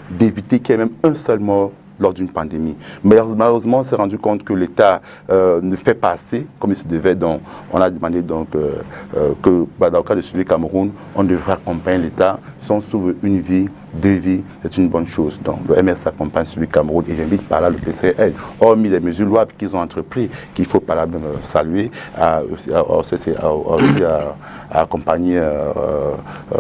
d'éviter qu'il y ait même un seul mort lors d'une pandémie. Mais malheureusement, on s'est rendu compte que l'État ne fait pas assez, comme il se devait. Donc, on a demandé donc, que dans le cas de Suivi Cameroun, on devrait accompagner l'État. Si on sauve une vie, 2 vies, c'est une bonne chose. Donc, le MS accompagne Suivi Cameroun et j'invite par là le PCL, hormis les mesures louables qu'ils ont entreprises, qu'il faut par là même saluer, à accompagner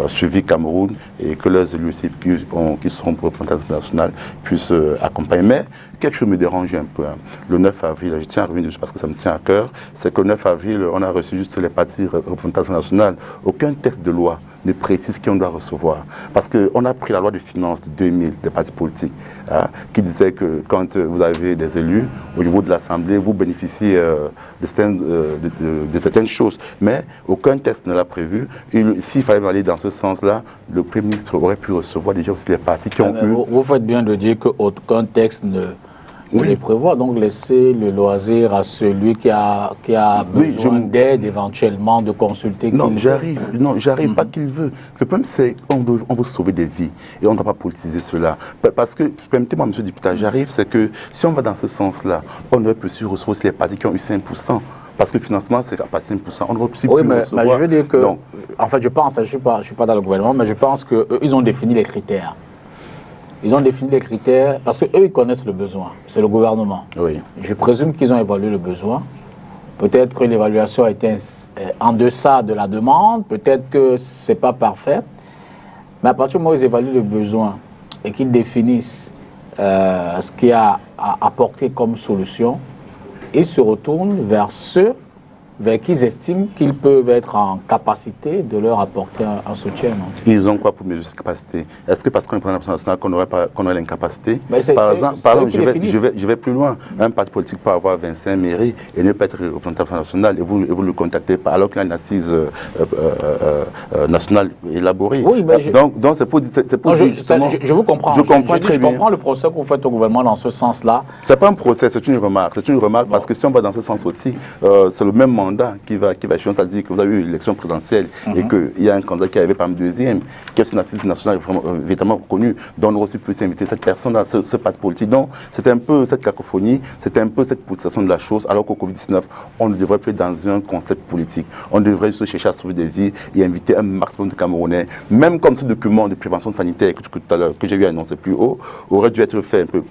Suivi Cameroun et que leurs élus aussi qui seront représentants nationaux puissent accompagner. Mais quelque chose me dérange un peu. Le 9 avril, je tiens à revenir dessus parce que ça me tient à cœur, c'est que le 9 avril, on a reçu juste les partis représentants nationaux. Aucun texte de loi ne précise qui on doit recevoir. Parce qu'on a pris la loi de finances de 2000 des partis politiques, qui disait que quand vous avez des élus au niveau de l'Assemblée, vous bénéficiez de certaines choses. Mais aucun texte ne l'a prévu. S'il fallait aller dans ce sens-là, le Premier ministre aurait pu recevoir déjà aussi les partis qui ont eu... Vous faites bien de dire qu'aucun texte ne les prévoit, donc laissez le loisir à celui qui a besoin d'aide éventuellement de consulter. Non, j'arrive pas qu'il veut. Le problème c'est qu'on veut sauver des vies et on ne doit pas politiser cela. Parce que, permettez-moi, monsieur le député, j'arrive, c'est que si on va dans ce sens-là, on aurait pu recevoir aussi les partis qui ont eu 5%. Parce que le financement, c'est pas 5%. On aurait pu recevoir. Mais je veux dire que, en fait, je pense, je suis pas dans le gouvernement, mais je pense qu'ils ont défini les critères. Ils ont défini les critères parce qu'eux, ils connaissent le besoin. C'est le gouvernement. Oui. Je présume qu'ils ont évalué le besoin. Peut-être que l'évaluation a été en deçà de la demande. Peut-être que ce n'est pas parfait. Mais à partir du moment où ils évaluent le besoin et qu'ils définissent ce qu'il y a à apporter comme solution, ils se retournent vers ceux vers qui ils estiment qu'ils peuvent être en capacité de leur apporter un soutien. Non? Ils ont quoi pour mesurer cette capacité? Est-ce que parce qu'on est président national qu'on aurait l'incapacité? Par exemple, je vais plus loin. Un parti politique peut avoir 25 mairies et ne pas être représentant national et vous le contactez pas alors qu'il y a une assise nationale élaborée. Oui, mais donc c'est pour dire justement... Je vous comprends. Je comprends très bien. Je comprends le procès que vous faites au gouvernement dans ce sens-là. Ce n'est pas un procès, c'est une remarque. C'est une remarque parce que si on va dans ce sens aussi, c'est le même mandat qui va changer, c'est-à-dire que vous avez eu l'élection présidentielle et qu'il y a un candidat qui arrivé parmi deuxième, qui est une assise nationale véritablement reconnue, dont on aurait aussi pu inviter cette personne, ce parti politique. Donc, c'était un peu cette cacophonie, c'était un peu cette politisation de la chose, alors qu'au Covid-19, on ne devrait plus être dans un concept politique. On devrait juste chercher à sauver des vies et inviter un maximum de Camerounais, même comme ce document de prévention sanitaire que j'ai eu annoncé plus haut, aurait dû être fait un peu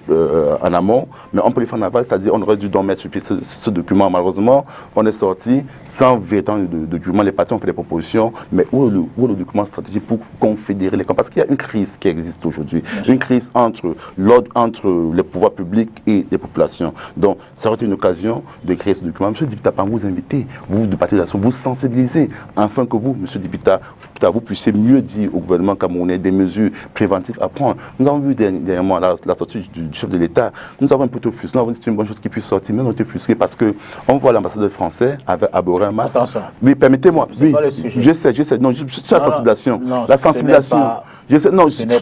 en amont, mais on peut le faire en aval, c'est-à-dire on aurait dû donc mettre sur pied ce document. Malheureusement, on est sorti sans véritable document. Les partis ont fait des propositions, mais où le document stratégique pour confédérer les camps? Parce qu'il y a une crise qui existe aujourd'hui, une crise entre les pouvoirs publics et les populations. Donc, ça aurait été une occasion de créer ce document. Monsieur le député, vous inviter, vous de partir d'action, vous sensibiliser, afin que vous, monsieur le député, vous puissiez mieux dire au gouvernement camerounais des mesures préventives à prendre. Nous avons vu dernièrement la sortie du chef de l'État. Nous avons un peu frustré, nous avons dit que c'est une bonne chose qui puisse sortir, mais nous avons été frustrés parce qu'on voit l'ambassadeur français avait abhorré un masque. Attention. Mais permettez-moi, oui, je sais, non, je suis la sensibilisation. La sensibilisation.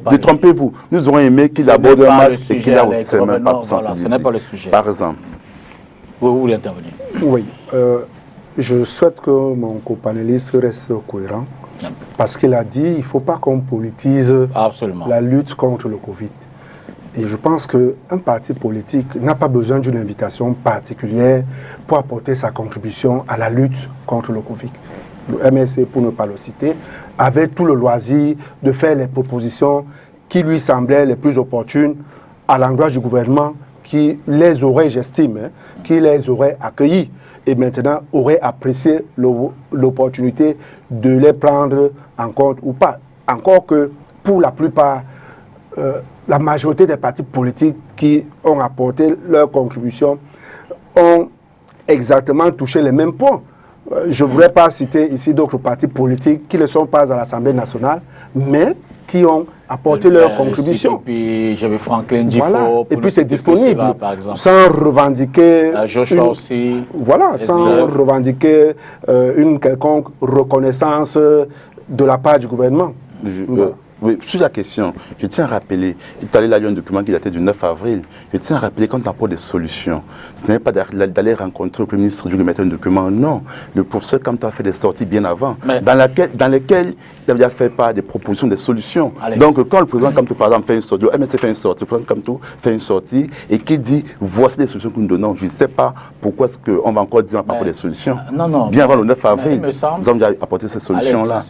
Détrompez-vous. Nous aurions aimé qu'il aborde un masque et qu'il a aussi ses mains pas sensibilisé. Ce n'est pas le sujet. Par exemple. Vous voulez intervenir? Oui. Je souhaite que mon copanéliste reste cohérent parce qu'il a dit qu'il ne faut pas qu'on politise la lutte contre le Covid. Et je pense qu'un parti politique n'a pas besoin d'une invitation particulière pour apporter sa contribution à la lutte contre le Covid. Le MSC, pour ne pas le citer, avait tout le loisir de faire les propositions qui lui semblaient les plus opportunes à l'endroit du gouvernement qui les aurait, j'estime, qui les aurait accueillis et maintenant aurait apprécié l'opportunité de les prendre en compte ou pas. Encore que pour la plupart, la majorité des partis politiques qui ont apporté leur contribution ont exactement touché les mêmes points. je ne voudrais pas citer ici d'autres partis politiques qui ne sont pas à l'Assemblée nationale, mais qui ont apporté leur contribution. Et puis j'avais Franklin Difo. Voilà. Et puis c'est disponible, cela, par exemple. sans revendiquer... Joshua aussi. Voilà, sans revendiquer une quelconque reconnaissance de la part du gouvernement. Oui, sur la question, je tiens à rappeler, il est allé là, il y a un document qui datait du 9 avril, je tiens à rappeler quand on apporte des solutions, ce n'est pas d'aller rencontrer le Premier ministre du remettre un document, non. Le professeur Kamto a fait des sorties bien avant, dans lesquelles il avait déjà fait part des propositions, des solutions. Alex. Donc quand le président Kamto, par exemple, fait une sortie, le MSC fait une sortie, le président Kamto fait une sortie, et qui dit, voici des solutions que nous donnons, je ne sais pas pourquoi est-ce qu'on va encore dire à propos des solutions. Non, bien avant le 9 avril, nous avons déjà apporté ces solutions-là.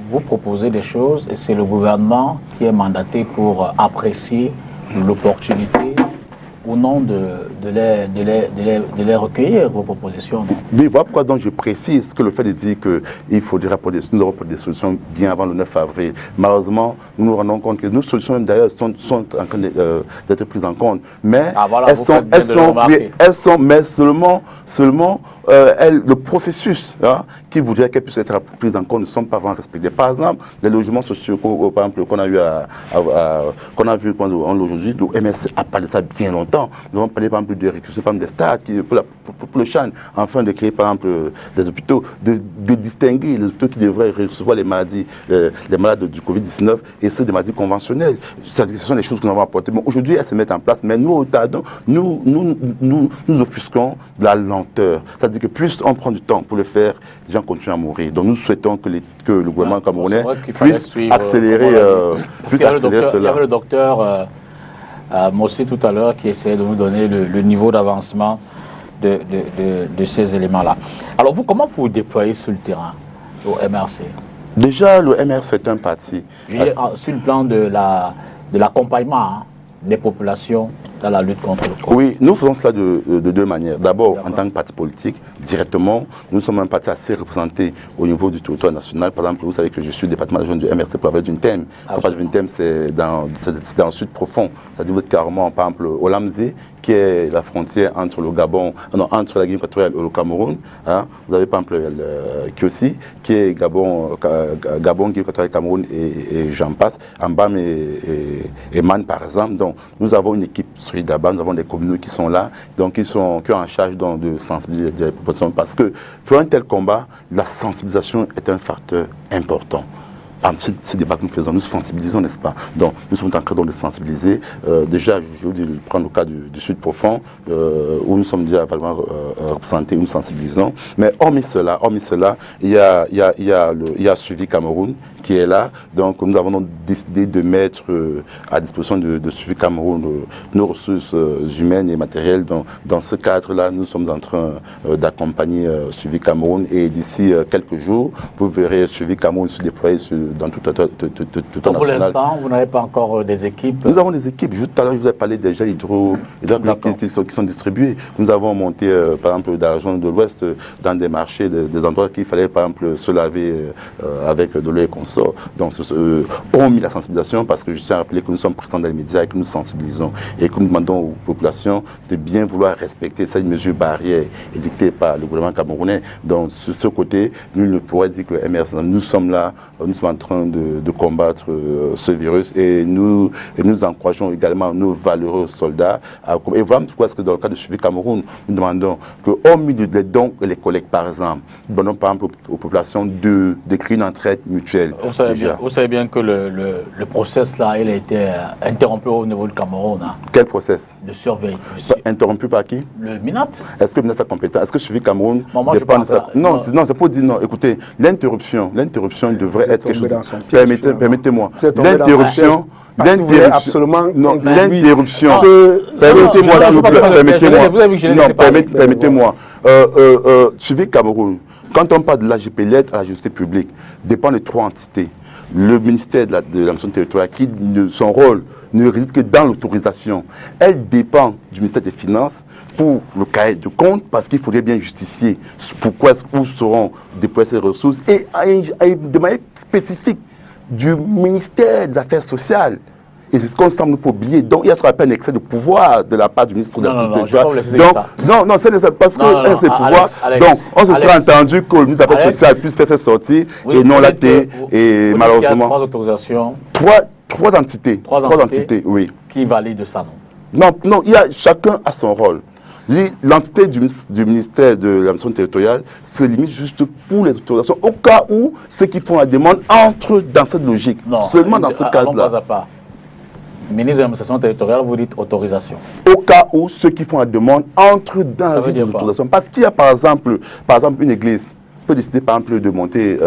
Vous proposez des choses et c'est le gouvernement qui est mandaté pour apprécier l'opportunité ou non de les recueillir, vos propositions. Non? Oui, voilà pourquoi donc je précise que le fait de dire qu'il faudrait nous avons des solutions bien avant le 9 avril. Malheureusement, nous nous rendons compte que nos solutions d'ailleurs sont en train d'être prises en compte. Mais elles sont, mais seulement le processus qui voudrait qu'elles puissent être prises en compte ne sont pas vraiment respectés. Par exemple, les logements sociaux qu'on a eu qu'on a vu aujourd'hui, le MSC a parlé de ça bien longtemps. Nous avons parlé par exemple de récupérer des stades pour le CHAN, enfin de créer par exemple des hôpitaux, de distinguer les hôpitaux qui devraient recevoir les malades du Covid-19 et ceux des maladies conventionnelles. Ce sont les choses que nous avons apportées. Bon, aujourd'hui, elles se mettent en place, mais nous, nous offusquons de la lenteur. C'est-à-dire que plus on prend du temps pour le faire, les gens continuent à mourir. Donc nous souhaitons que le gouvernement camerounais puisse accélérer cela. Il y avait le docteur Mossi tout à l'heure qui essayait de nous donner le niveau d'avancement de ces éléments-là. Alors vous, comment vous déployez sur le terrain au MRC? Déjà, le MRC est un parti. Sur le plan de l'accompagnement des populations dans la lutte contre le Covid. Oui, nous faisons cela de deux manières. D'abord, en tant que parti politique, directement, nous sommes un parti assez représenté au niveau du territoire national. Par exemple, vous savez que je suis le département régional du MRC pour la Vindem. Pour la Vindem, c'est dans le sud profond. C'est-à-dire carrément, par exemple, au Lamzé, qui est la frontière entre le Gabon, entre la Guinée équatoriale et le Cameroun. Vous avez par exemple Kiosi, qui est Gabon, Guinée équatoriale, Cameroun et j'en passe. Ambam et Man, par exemple. Donc, nous avons une équipe solide là-bas, nous avons des communautés qui sont là, donc qui ont en charge de sensibiliser les populations. Parce que pour un tel combat, la sensibilisation est un facteur important. Ce débat que nous faisons, nous sensibilisons, n'est-ce pas? Donc, nous sommes en train de sensibiliser. Déjà, je veux dire, prendre le cas du Sud profond, où nous sommes déjà vraiment représentés, où nous sensibilisons. Mais hormis cela, il y a Suivi Cameroun qui est là. Donc, nous avons donc décidé de mettre à disposition de Suivi Cameroun nos ressources humaines et matérielles. Donc, dans ce cadre-là, nous sommes en train d'accompagner Suivi Cameroun. Et d'ici quelques jours, vous verrez Suivi Cameroun se déployer dans tout le national. Pour l'instant, vous n'avez pas encore des équipes? Nous avons des équipes. Juste tout à l'heure, je vous ai parlé des gels qui sont distribués. Nous avons monté, par exemple, dans la région de l'Ouest, dans des marchés, des endroits qu'il fallait, par exemple, se laver avec de l'eau et consorts. Donc, on a mis la sensibilisation parce que je tiens à rappeler que nous sommes présents dans les médias et que nous sensibilisons et que nous demandons aux populations de bien vouloir respecter ces mesures barrières édictées par le gouvernement camerounais. Donc, sur ce côté, nul ne pourrait dire que le MRC, nous sommes là, nous sommes en train de combattre ce virus et nous encourageons également nos valeureux soldats. Et voilà pourquoi est-ce que dans le cas de Suivi Cameroun, nous demandons qu'au milieu des dons et les collectes, par exemple, nous demandons par exemple aux populations de créer une entraide mutuelle. Vous savez bien que le process là, il a été interrompu au niveau du Cameroun. Hein. Quel process? De surveille. Interrompu par qui? Le MINAT. Est-ce que le MINAT est compétent? Est-ce que Suivi Cameroun dépend de ça? Non, c'est pour dire non. Écoutez, l'interruption devrait être quelque chose. Permettez-moi. L'interruption. Absolument. Non, l'interruption. Permettez-moi, s'il vous plaît. Permettez-moi. Suivi Cameroun. Quand on parle de l'AGP, l'aide à la justice publique, dépend de trois entités. Le ministère de la mission territoriale, qui son rôle ne réside que dans l'autorisation. Elle dépend du ministère des Finances pour le cahier de compte, parce qu'il faudrait bien justifier pourquoi où seront déployées ces ressources, et de manière spécifique du ministère des Affaires sociales, Et c'est ce qu'on semble pas oublier. Donc, il y a ce qu'on appelle un excès de pouvoir de la part du ministre de l'Activité sociale. Non, c'est parce que un excès de pouvoir. Donc, on se serait entendu que le ministre des Affaires sociales puisse faire ses sorties et non la T. Et malheureusement. 3 autorisations. 3 entités. 3 entités, oui. Qui valident ça, non? Non, chacun a son rôle. L'entité du ministère de l'administration territoriale se limite juste pour les autorisations, au cas où ceux qui font la demande entrent dans cette logique. Non, seulement dans ce cadre-là. Ministre de l'administration territoriale, vous dites autorisation. Au cas où ceux qui font la demande entrent dans l'autorisation. Parce qu'il y a par exemple une église peut décider par exemple de monter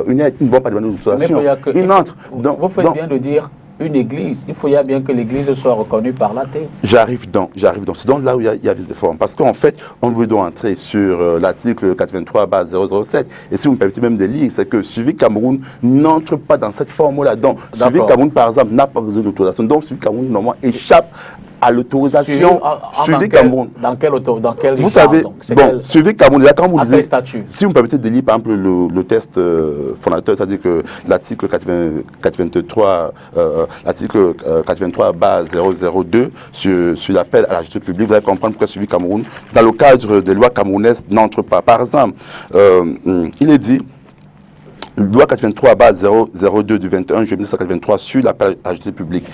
une aide, ils ne vont pas demander l'autorisation. Ils entrent. Vous faites bien de dire une église, il faut bien que l'église soit reconnue par l'AT. J'arrive donc. C'est donc là où il y a des formes. Parce qu'en fait, on veut donc entrer sur l'article 83/007. Et si vous me permettez même de lire, c'est que Suivi Cameroun n'entre pas dans cette forme-là. Donc, Suivi Cameroun, par exemple, n'a pas besoin d'autorisation. Donc, Suivi Cameroun, normalement, échappe à l'autorisation Suivi Cameroun. Dans quel vous savez, bon, Suivi Cameroun, là, quand vous lisez, si vous me permettez de lire, par exemple, le test fondateur, c'est-à-dire que l'article 83, l'article 83/002 sur l'appel à la justice publique, vous allez comprendre pourquoi Suivi Cameroun, dans le cadre des lois camerounaises, n'entre pas. Par exemple, il est dit, loi 83/002 du 21 juillet 1983 sur l'appel à la justice publique,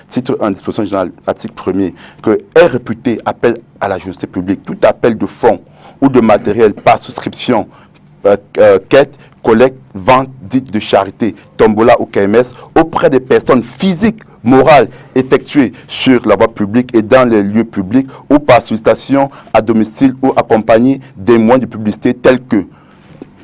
titre 1, disposition générale, article 1er, que est réputé appel à la justice publique tout appel de fonds ou de matériel par souscription, quête, collecte, vente dite de charité, tombola ou KMS auprès des personnes physiques, morales effectuées sur la voie publique et dans les lieux publics ou par sollicitation à domicile ou accompagné des moyens de publicité tels que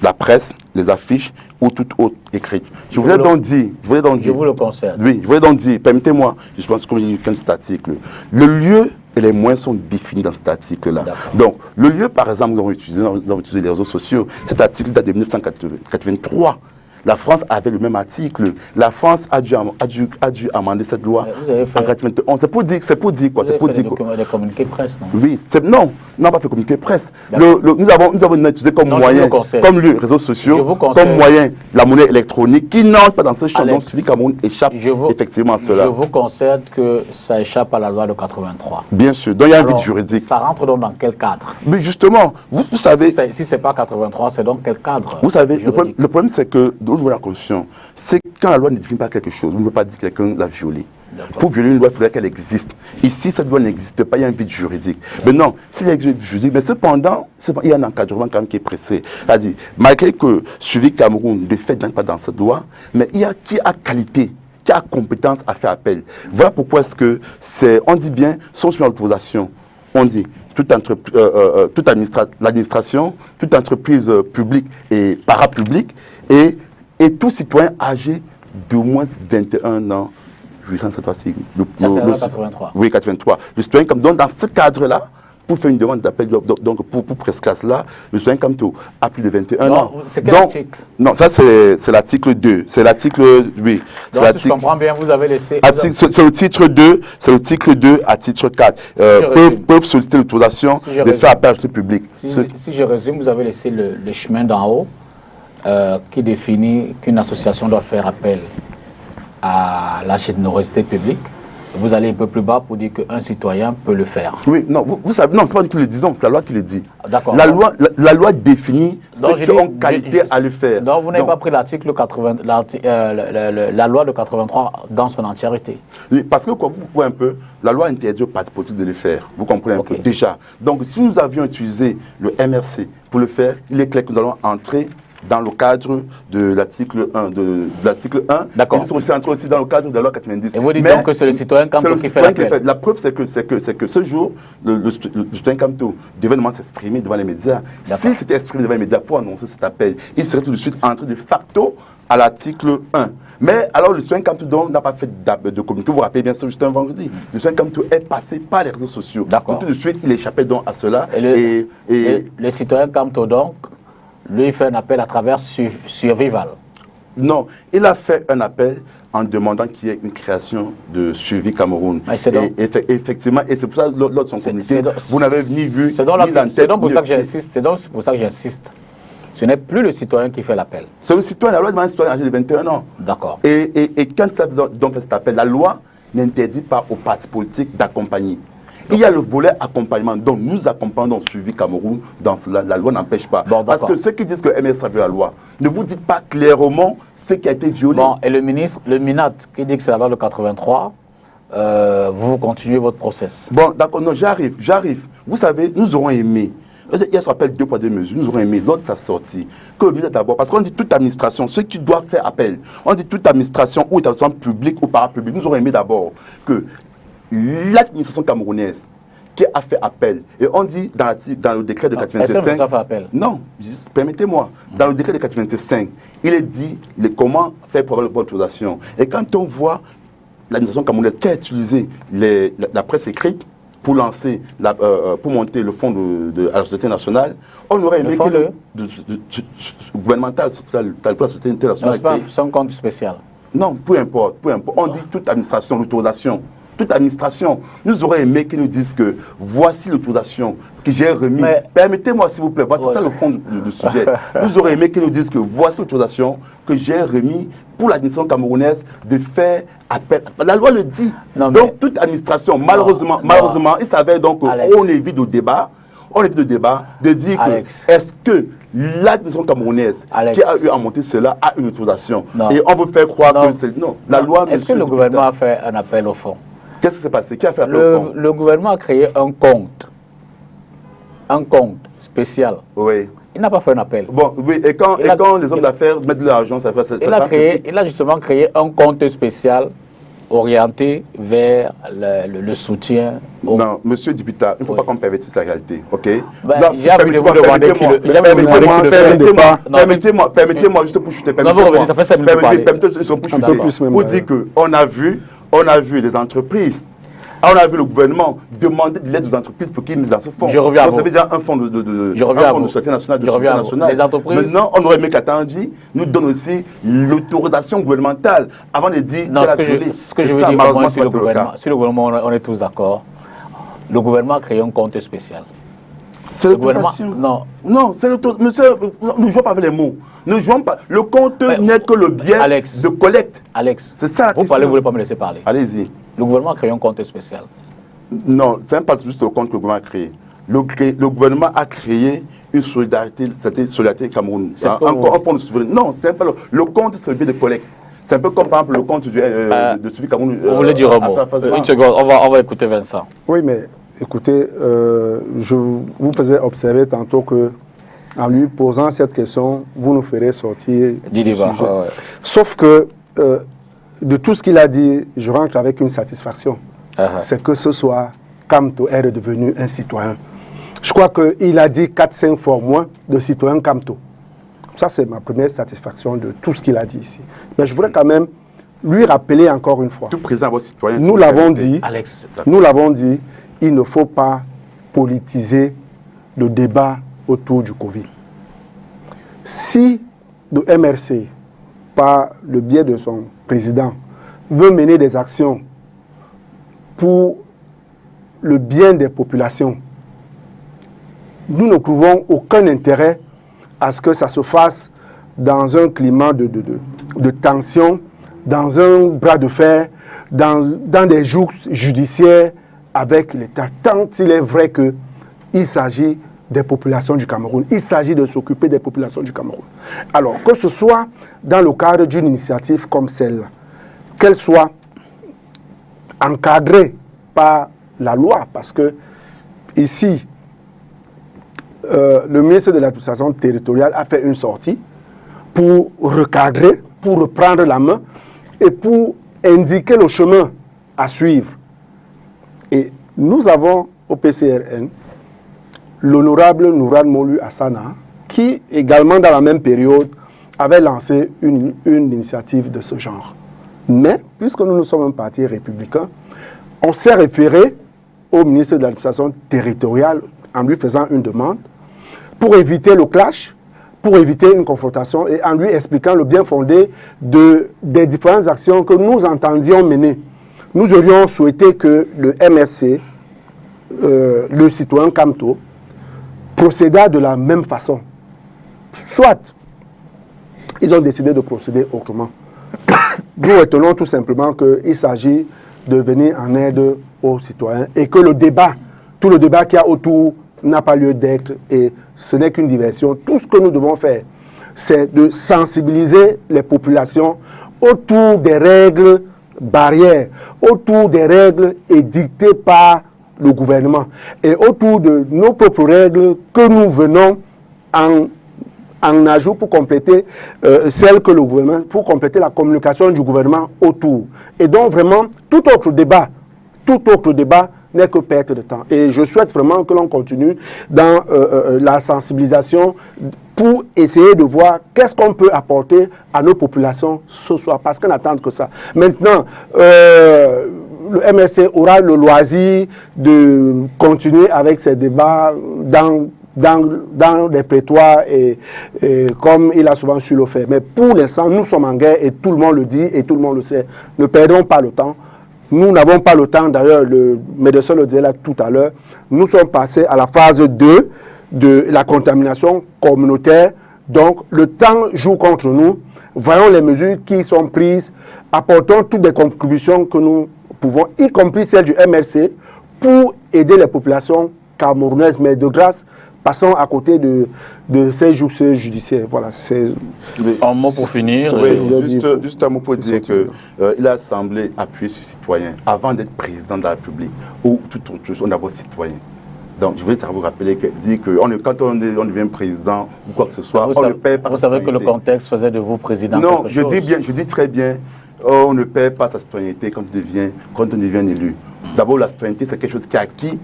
la presse, les affiches ou toute autre écrite. Je voulais donc dire. Je vous le concerne. Oui, je voulais donc dire, permettez-moi, je pense que j'ai dit cet article. Le lieu et les moyens sont définis dans cet article-là. Donc, le lieu, par exemple, nous avons utilisé les réseaux sociaux. Cet article date de 1983. La France avait le même article. La France a dû amender cette loi en 91. C'est pour dire quoi? C'est pour dire des communiqués presse, non? Oui, non, pas fait communiqué presse. Nous avons utilisé comme moyen, comme les réseaux sociaux, comme moyen la monnaie électronique qui n'entre pas dans ce champ. Donc, Suivi Cameroun échappe effectivement à cela. Je vous concède que ça échappe à la loi de 83. Bien sûr, donc il y a un vide juridique. Ça rentre donc dans quel cadre? Mais justement, vous savez... Si ce n'est pas 83, c'est donc quel cadre? Vous savez, le problème c'est que vous la conscience, c'est quand la loi ne définit pas quelque chose, vous ne pouvez pas dire que quelqu'un l'a violée. Pour violer une loi, il faudrait qu'elle existe. Ici, cette loi n'existe pas, il y a un vide juridique. Mais non, s'il y a un vide juridique, mais cependant, il y a un encadrement quand même qui est pressé. C'est-à-dire, malgré que Suivi Cameroun, de fait, n'entre pas dans cette loi, mais il y a qui a qualité, qui a compétence à faire appel. Voilà pourquoi est-ce que on dit bien, sont sur l'autorisation. On dit, l'administration, toute entreprise publique et parapublique, et tout citoyen âgé d'au moins 21 ans, cette fois-ci. Ça, c'est la 83. Oui, 83. Le citoyen, donc dans ce cadre-là, pour faire une demande d'appel, donc pour prescrire cela, le citoyen comme tout a plus de 21 ans. C'est quel article? Non, ça c'est l'article 2. C'est l'article, oui. Donc, si je comprends bien, vous avez laissé... C'est le titre 2, c'est le titre 2 à titre 4. Peuvent solliciter l'autorisation de faire appel à la justice publique. Si je résume, vous avez laissé le chemin d'en haut qui définit qu'une association doit faire appel à la générosité publique. Vous allez un peu plus bas pour dire qu'un citoyen peut le faire. Oui, non, vous savez, non, c'est pas nous qui le disons, c'est la loi qui le dit. D'accord. La loi définit ceux qui ont qualité à le faire. Donc vous n'avez pas pris l'article 80, la loi de 83 dans son entièreté. Oui, parce que quoi, vous voyez un peu, la loi interdit aux partis politiques de le faire. Vous comprenez un peu déjà. Donc si nous avions utilisé le MRC pour le faire, il est clair que nous allons entrer dans le cadre de l'article 1. D'accord. Ils sont aussi entrés aussi dans le cadre de la loi 90. Et vous dites donc que c'est le citoyen Kamto qui fait l'appel. La preuve, c'est que ce jour, le citoyen Kamto devait s'exprimer devant les médias. S'il s'était exprimé devant les médias pour annoncer cet appel, il serait tout de suite entré de facto à l'article 1. Mais alors, le citoyen Kamto n'a pas fait de communiqué. Vous vous rappelez bien ça juste un vendredi. Le citoyen Kamto est passé par les réseaux sociaux. D'accord. Tout de suite, il échappait donc à cela. Et le citoyen Kamto, donc, lui, il fait un appel à travers Survival. Non, il a fait un appel en demandant qu'il y ait une création de Suivi Cameroun. Effectivement, et c'est pour ça que lors de son communiqué, vous n'avez ni vu, c'est donc pour ça que j'insiste. C'est donc pour ça que j'insiste. Ce n'est plus le citoyen qui fait l'appel. C'est le citoyen. La loi demande un citoyen âgé de 21 ans. D'accord. Et quand ça donc fait cet appel, la loi n'interdit pas aux partis politiques d'accompagner. Il y a le volet accompagnement, donc nous accompagnons dans le suivi Cameroun, dans cela, la loi n'empêche pas. Bon, parce que ceux qui disent que MS a violé la loi, ne vous dites pas clairement ce qui a été violé. Bon, et le ministre, le MINAT, qui dit que c'est la loi de 83, vous continuez votre process. Bon, d'accord, non, j'arrive. Vous savez, nous aurons aimé, il y a ce qu'on appelle 2 poids 2 mesures, nous aurons aimé, lors de sa sortie, que le ministre d'abord, parce qu'on dit toute administration, ceux qui doivent faire appel, on dit toute administration ou établissement public ou parapublic, nous aurons aimé d'abord que l'administration camerounaise qui a fait appel, et on dit dans le décret de 425... Est-ce que ça fait appel? Non, permettez-moi. Dans le décret de 425, il est dit comment faire pour avoir l'autorisation. Et quand on voit l'administration camerounaise qui a utilisé la presse écrite pour lancer, pour monter le fonds à la société nationale, on aurait aimé que gouvernemental pour la société nationale... C'est un compte spécial. Non, peu importe. On dit toute administration, l'autorisation. Toute administration, nous aurions aimé qu'ils nous disent que voici l'autorisation que j'ai remis. Permettez-moi s'il vous plaît, c'est ça le fond du sujet. Nous aurions aimé qu'ils nous disent que voici l'autorisation que j'ai remis pour l'administration camerounaise de faire appel. La loi le dit. Non, donc toute administration, malheureusement, il s'avère donc qu'on évite le débat. De dire que est-ce que l'administration camerounaise qui a eu à monter cela a une autorisation. Et on veut faire croire que c'est... Non, la loi... Est-ce que le gouvernement a fait un appel au fond? Qu'est-ce qui s'est passé? Qui a fait appel au fond? Le gouvernement a créé un compte spécial. Oui. Il n'a pas fait un appel. Bon, oui, et quand les hommes d'affaires mettent de l'argent, ça fait... Il a justement créé un compte spécial orienté vers le soutien. Non, monsieur Dipita, il ne faut pas qu'on pervertisse la réalité, ok? Permettez-moi, juste pour chuter. Pour dire qu'on a vu les entreprises, on a vu le gouvernement demander de l'aide aux entreprises pour qu'ils mettent dans ce fonds. Je reviens à vous. Ça veut dire un fonds de société nationale. Les entreprises... Maintenant, on aurait aimé qu'Atandi nous donne aussi l'autorisation gouvernementale avant de dire... Non, ce que je veux dire, moi, sur le gouvernement, on est tous d'accord. Le gouvernement a créé un compte spécial. C'est l'autorisation. Non, c'est l'autorisation. Monsieur, ne jouons pas avec les mots. Ne jouons pas. Le compte n'est que le bien de collecte. Alex, c'est ça la question. Vous ne voulez pas me laisser parler. Allez-y. Le gouvernement a créé un compte spécial. Non, ce n'est pas juste le compte que le gouvernement a créé. Le gouvernement a créé une solidarité, c'était Solidarité Cameroun. Encore un fonds de souveraineté. Non, c'est pas le compte, c'est le bien de collecte. C'est un peu comme par exemple le compte de suivi Cameroun. Vous voulez dire un mot? Une seconde, on va écouter Vincent. Oui, mais écoutez, je vous faisais observer tantôt que en lui posant cette question, vous nous ferez sortir du sujet. Ouais. Sauf que de tout ce qu'il a dit, je rentre avec une satisfaction. C'est que ce soir, Kamto est redevenu un citoyen. Je crois qu'il a dit 4-5 fois moins de citoyens Kamto. Ça, c'est ma première satisfaction de tout ce qu'il a dit ici. Mais je voudrais quand même lui rappeler encore une fois. Tout président citoyen. Nous l'avons dit, Alex. Nous l'avons dit, il ne faut pas politiser le débat autour du Covid. Si le MRC, par le biais de son président, veut mener des actions pour le bien des populations, nous ne trouvons aucun intérêt à ce que ça se fasse dans un climat de tension, dans un bras de fer, dans des jouxtes judiciaires avec l'État. Tant il est vrai qu'il s'agit des populations du Cameroun, il s'agit de s'occuper des populations du Cameroun. Alors, que ce soit dans le cadre d'une initiative comme celle-là, qu'elle soit encadrée par la loi, parce que ici, le ministre de l'administration territoriale a fait une sortie pour recadrer, pour reprendre la main et pour indiquer le chemin à suivre. Et nous avons au PCRN l'honorable Nourad Molu Hassana, qui également dans la même période avait lancé une initiative de ce genre. Mais, puisque nous sommes un parti républicain, on s'est référé au ministre de l'administration territoriale en lui faisant une demande pour éviter le clash, pour éviter une confrontation et en lui expliquant le bien fondé des différentes actions que nous entendions mener. Nous aurions souhaité que le MRC, le citoyen Kamto, procédât de la même façon. Soit, ils ont décidé de procéder autrement. Nous retenons tout simplement qu'il s'agit de venir en aide aux citoyens et que le débat, tout le débat qu'il y a autour n'a pas lieu d'être et ce n'est qu'une diversion. Tout ce que nous devons faire, c'est de sensibiliser les populations autour des règles barrières, autour des règles édictées par le gouvernement et autour de nos propres règles que nous venons en ajout pour compléter celles que le gouvernement, pour compléter la communication du gouvernement autour. Et donc vraiment, tout autre débat n'est que perte de temps. Et je souhaite vraiment que l'on continue dans la sensibilisation pour essayer de voir qu'est-ce qu'on peut apporter à nos populations ce soir, parce qu'on n'attend que ça. Maintenant, le MRC aura le loisir de continuer avec ces débats dans les prétoires et comme il a souvent su le faire. Mais pour l'instant, nous sommes en guerre et tout le monde le dit et tout le monde le sait. Ne perdons pas le temps. Nous n'avons pas le temps, d'ailleurs, le médecin le disait là tout à l'heure, nous sommes passés à la phase 2 de la contamination communautaire. Donc, le temps joue contre nous. Voyons les mesures qui sont prises, apportons toutes les contributions que nous pouvons, y compris celles du MRC, pour aider les populations camerounaises. Mais de grâce, passons à côté de ces justices judiciaires. Voilà, c'est... Un mot pour finir. Juste un mot pour dire qu'il a semblé appuyer sur citoyen avant d'être président de la République ou tout autre chose, on est d'abord citoyen. Donc, je voulais vous rappeler que quand on devient président ou quoi que ce soit, on ne paie pas sa citoyenneté. Vous savez que le contexte faisait de vous président. Non, je dis très bien, on ne paie pas sa citoyenneté quand on devient élu. D'abord, la citoyenneté, c'est quelque chose qui est acquis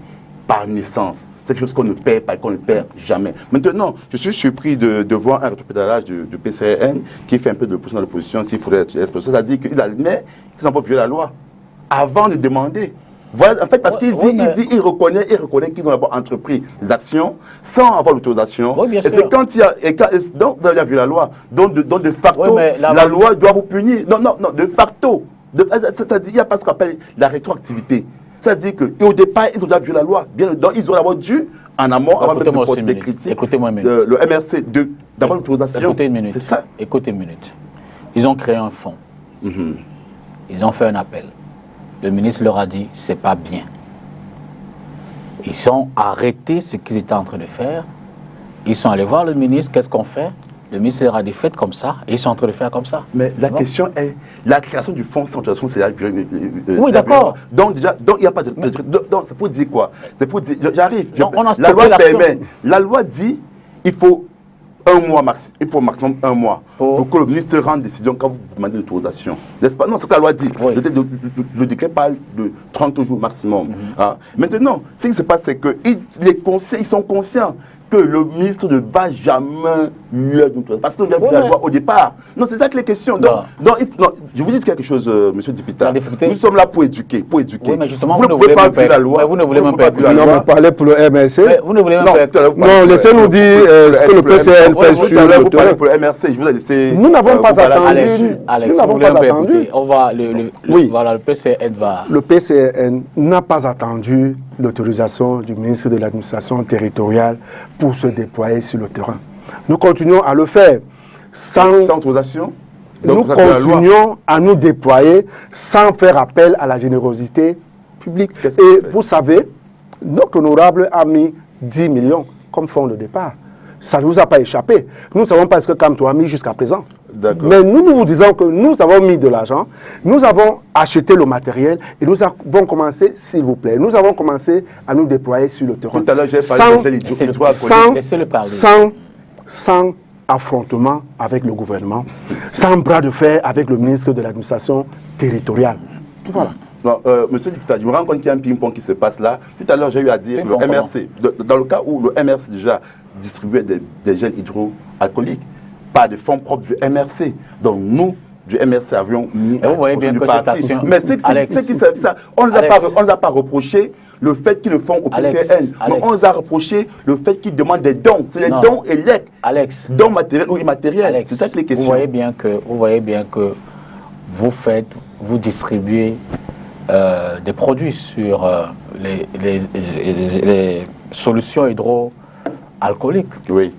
par naissance. C'est quelque chose qu'on ne perd pas et qu'on ne perd jamais. Maintenant, je suis surpris de voir un rétropédalage du PCRN qui fait un peu de l'opposition dans l'opposition, s'il faudrait être exposé. C'est-à-dire qu'il admet qu'ils n'ont pas violé la loi avant de demander. Voilà, en fait, parce qu'il dit, il reconnaît qu'ils ont d'abord entrepris des actions sans avoir l'autorisation. Oui, et c'est quand il y a, donc vous avez vu la loi, donc de facto, la loi doit vous punir. Non, de facto. C'est-à-dire, il n'y a pas ce qu'on appelle la rétroactivité. C'est-à-dire qu'au départ, ils ont déjà vu la loi. Donc, ils ont d'abord dû, en amont, avant même de porter des critiques, le MRC, d'avoir l'autorisation. Écoutez une minute. C'est ça. Écoutez une minute. Ils ont créé un fonds. Ils ont fait un appel. Le ministre leur a dit, c'est pas bien. Ils ont arrêté ce qu'ils étaient en train de faire. Ils sont allés voir le ministre, qu'est-ce qu'on fait? Le ministre leur a dit, faites comme ça, et ils sont en train de faire comme ça. Mais la question est, la création du fonds sans autorisation, c'est la oui, d'accord. Donc, déjà, il n'y a pas de... Donc, c'est pour dire quoi? C'est pour dire, j'arrive. La loi permet. La loi dit, il faut maximum un mois pour que le ministre rende décision quand vous demandez l'autorisation. N'est-ce pas? Non, c'est ce que la loi dit. Oui. Le décret parle de 30 jours maximum. Maintenant, ce qui se passe, c'est qu'ils sont conscients que le ministre ne va jamais lui donner, parce qu'on a vu la loi au départ. Non, c'est ça que les questions. Donc, je vous dis quelque chose, monsieur Dipita. Nous sommes là pour éduquer. Oui, mais justement, vous ne pouvez pas appuyer la loi. Vous ne voulez même pas appuyer la loi. Non, mais parlez pour le MRC. Vous ne voulez même pas. Non, laissez-nous dire ce que le PCN fait sur le terrain. Pour le MRC, je vous ai laissé. Nous n'avons pas attendu. Alex, nous n'avons pas attendu. Voilà, le PCN va. Le PCN n'a pas attendu l'autorisation du ministre de l'administration territoriale pour se déployer sur le terrain. Nous continuons à le faire sans autorisation. Nous continuons à nous déployer sans faire appel à la générosité publique. Et vous savez, notre honorable a mis 10 millions comme fonds de départ. Ça ne nous a pas échappé. Nous ne savons pas ce que Kamto a mis jusqu'à présent. Mais nous vous disons que nous avons mis de l'argent, nous avons acheté le matériel et nous avons commencé, s'il vous plaît, nous avons commencé à nous déployer sur le terrain. Tout à l'heure, j'ai parlé sans affrontement avec le gouvernement, sans bras de fer avec le ministre de l'administration territoriale. Voilà. Monsieur le député, je me rends compte qu'il y a un ping-pong qui se passe là. Tout à l'heure, j'ai eu à dire que le MRC, dans le cas où le MRC déjà distribuait des gels hydroalcooliques, pas de fonds propres du MRC. Donc nous, du MRC, avions mis vous voyez bien que cette action... Mais on ne nous a pas reproché le fait qu'ils le font au PCN. Mais on nous a reproché le fait qu'ils demandent des dons. C'est des dons élects. Dons matériels ou immatériels. C'est ça que les questions. Vous voyez bien que vous distribuez des produits sur les solutions hydroalcooliques. Oui.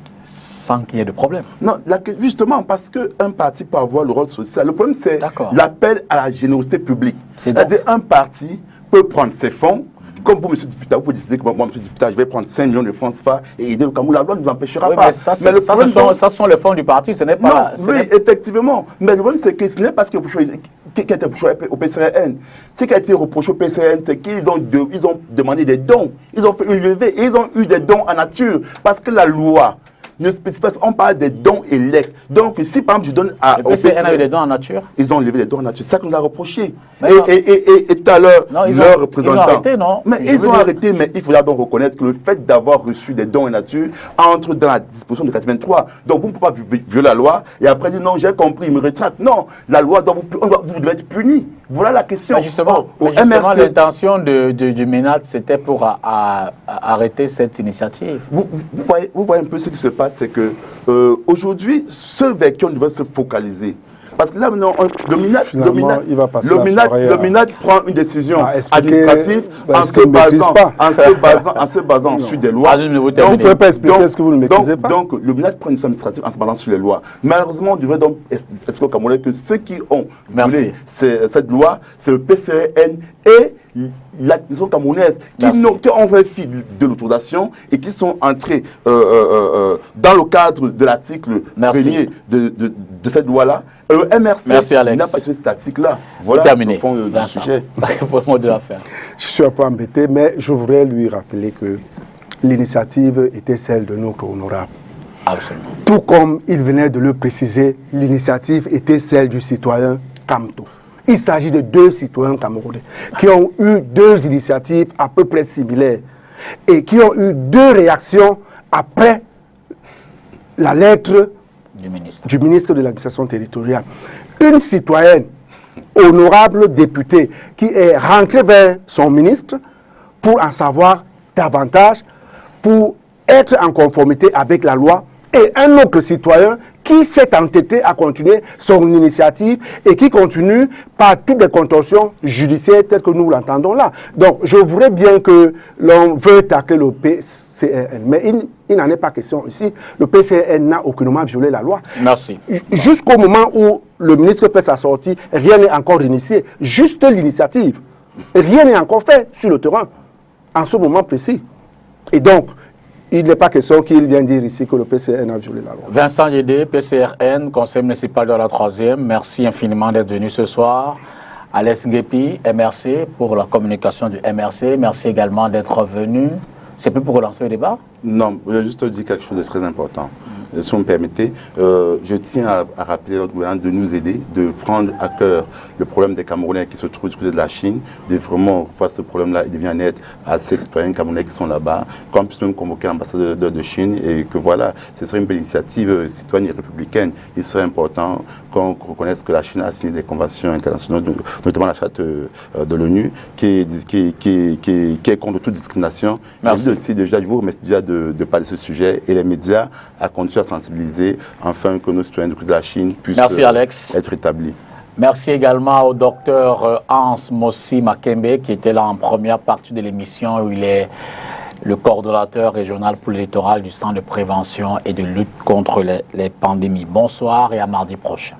sans qu'il y ait de problème. Non, justement, parce qu'un parti peut avoir le rôle social. Le problème, c'est l'appel à la générosité publique. C'est-à-dire un parti peut prendre ses fonds. Comme vous, monsieur le député, vous décidez que moi, monsieur le député, je vais prendre 5 millions de francs CFA et aider le Cameroun. La loi ne vous empêchera pas. Mais le problème, ça sont les fonds du parti, ce n'est pas... Non, oui, effectivement. Mais le problème, c'est que ce n'est pas ce qui a été reproché au PCRN. Ce qui a été reproché au PCRN, c'est qu'ils ont demandé des dons. Ils ont fait une levée et ils ont eu des dons en nature. Parce que la loi ne spécifie pas, on parle des dons élects. Donc, si par exemple, je donne au PCRN a eu des dons en nature. Ils ont levé des dons en nature. C'est ça qu'on a reproché. Et tout à l'heure, leurs représentants... Ils ont arrêté, non? Mais ils ont arrêté, mais il faudra donc reconnaître que le fait d'avoir reçu des dons en nature entre dans la disposition de 83. Donc, vous ne pouvez pas violer la loi et après dire non, j'ai compris, il me rétracte. Non, la loi, vous devez être puni. Voilà la question. Mais justement, l'intention du MENAT, c'était pour arrêter cette initiative. Vous voyez un peu ce qui se passe, c'est que aujourd'hui, ce vers qui on devait se focaliser. Parce que là, maintenant, le MINAT prend une décision administrative en se basant sur des lois. Vous ne pouvez pas expliquer ce que vous ne maîtrisez pas. Donc, le MINAT prend une décision administrative en se basant sur les lois. Malheureusement, on devrait donc expliquer au Camerounais que ceux qui ont violé cette loi, c'est le PCRN et l'administration camerounaise qui ont fait fi de l'autorisation et qui sont entrés dans le cadre de l'article 1er de cette loi-là. Le MRC n'a pas été cet article-là. Voilà le fond du sujet. Je suis un peu embêté, mais je voudrais lui rappeler que l'initiative était celle de notre honorable. Absolument. Tout comme il venait de le préciser, l'initiative était celle du citoyen Kamto. Il s'agit de deux citoyens camerounais qui ont eu deux initiatives à peu près similaires et qui ont eu deux réactions après la lettre du ministre de l'administration territoriale. Une citoyenne, honorable députée, qui est rentrée vers son ministre pour en savoir davantage, pour être en conformité avec la loi, et un autre citoyen qui s'est entêté à continuer son initiative et qui continue par toutes les contorsions judiciaires telles que nous l'entendons là. Donc, je voudrais bien que l'on veuille tacler le PCRN, mais il n'en est pas question ici. Le PCRN n'a aucunement violé la loi. Merci. Jusqu'au moment où le ministre fait sa sortie, rien n'est encore initié. Juste l'initiative. Rien n'est encore fait sur le terrain en ce moment précis. Et donc, il n'est pas question qu'il vienne dire ici que le PCRN a violé la loi. Vincent Yédé, PCRN, conseil municipal de la 3e, merci infiniment d'être venu ce soir. Alex Nguepi, MRC, pour la communication du MRC. Merci également d'être venu. C'est plus pour relancer le débat? Non, je vais juste dire quelque chose de très important. Si vous me permettez, je tiens à rappeler au gouvernement de nous aider, de prendre à cœur le problème des Camerounais qui se trouvent du côté de la Chine, de vraiment faire ce problème-là et de bien être à ces citoyens camerounais qui sont là-bas, qu'on puisse même convoquer l'ambassadeur de Chine et que voilà, ce serait une belle initiative citoyenne et républicaine. Il serait important qu'on reconnaisse que la Chine a signé des conventions internationales, notamment la charte de l'ONU, qui est contre toute discrimination. Merci. Aussi, déjà, je vous remercie déjà de parler de ce sujet et les médias à continuer à sensibiliser afin que nos citoyens de la Chine puissent être établis. Merci également au docteur Hans Mossi Makembe qui était là en première partie de l'émission où il est le coordonnateur régional pour le littoral du Centre de prévention et de lutte contre les pandémies. Bonsoir et à mardi prochain.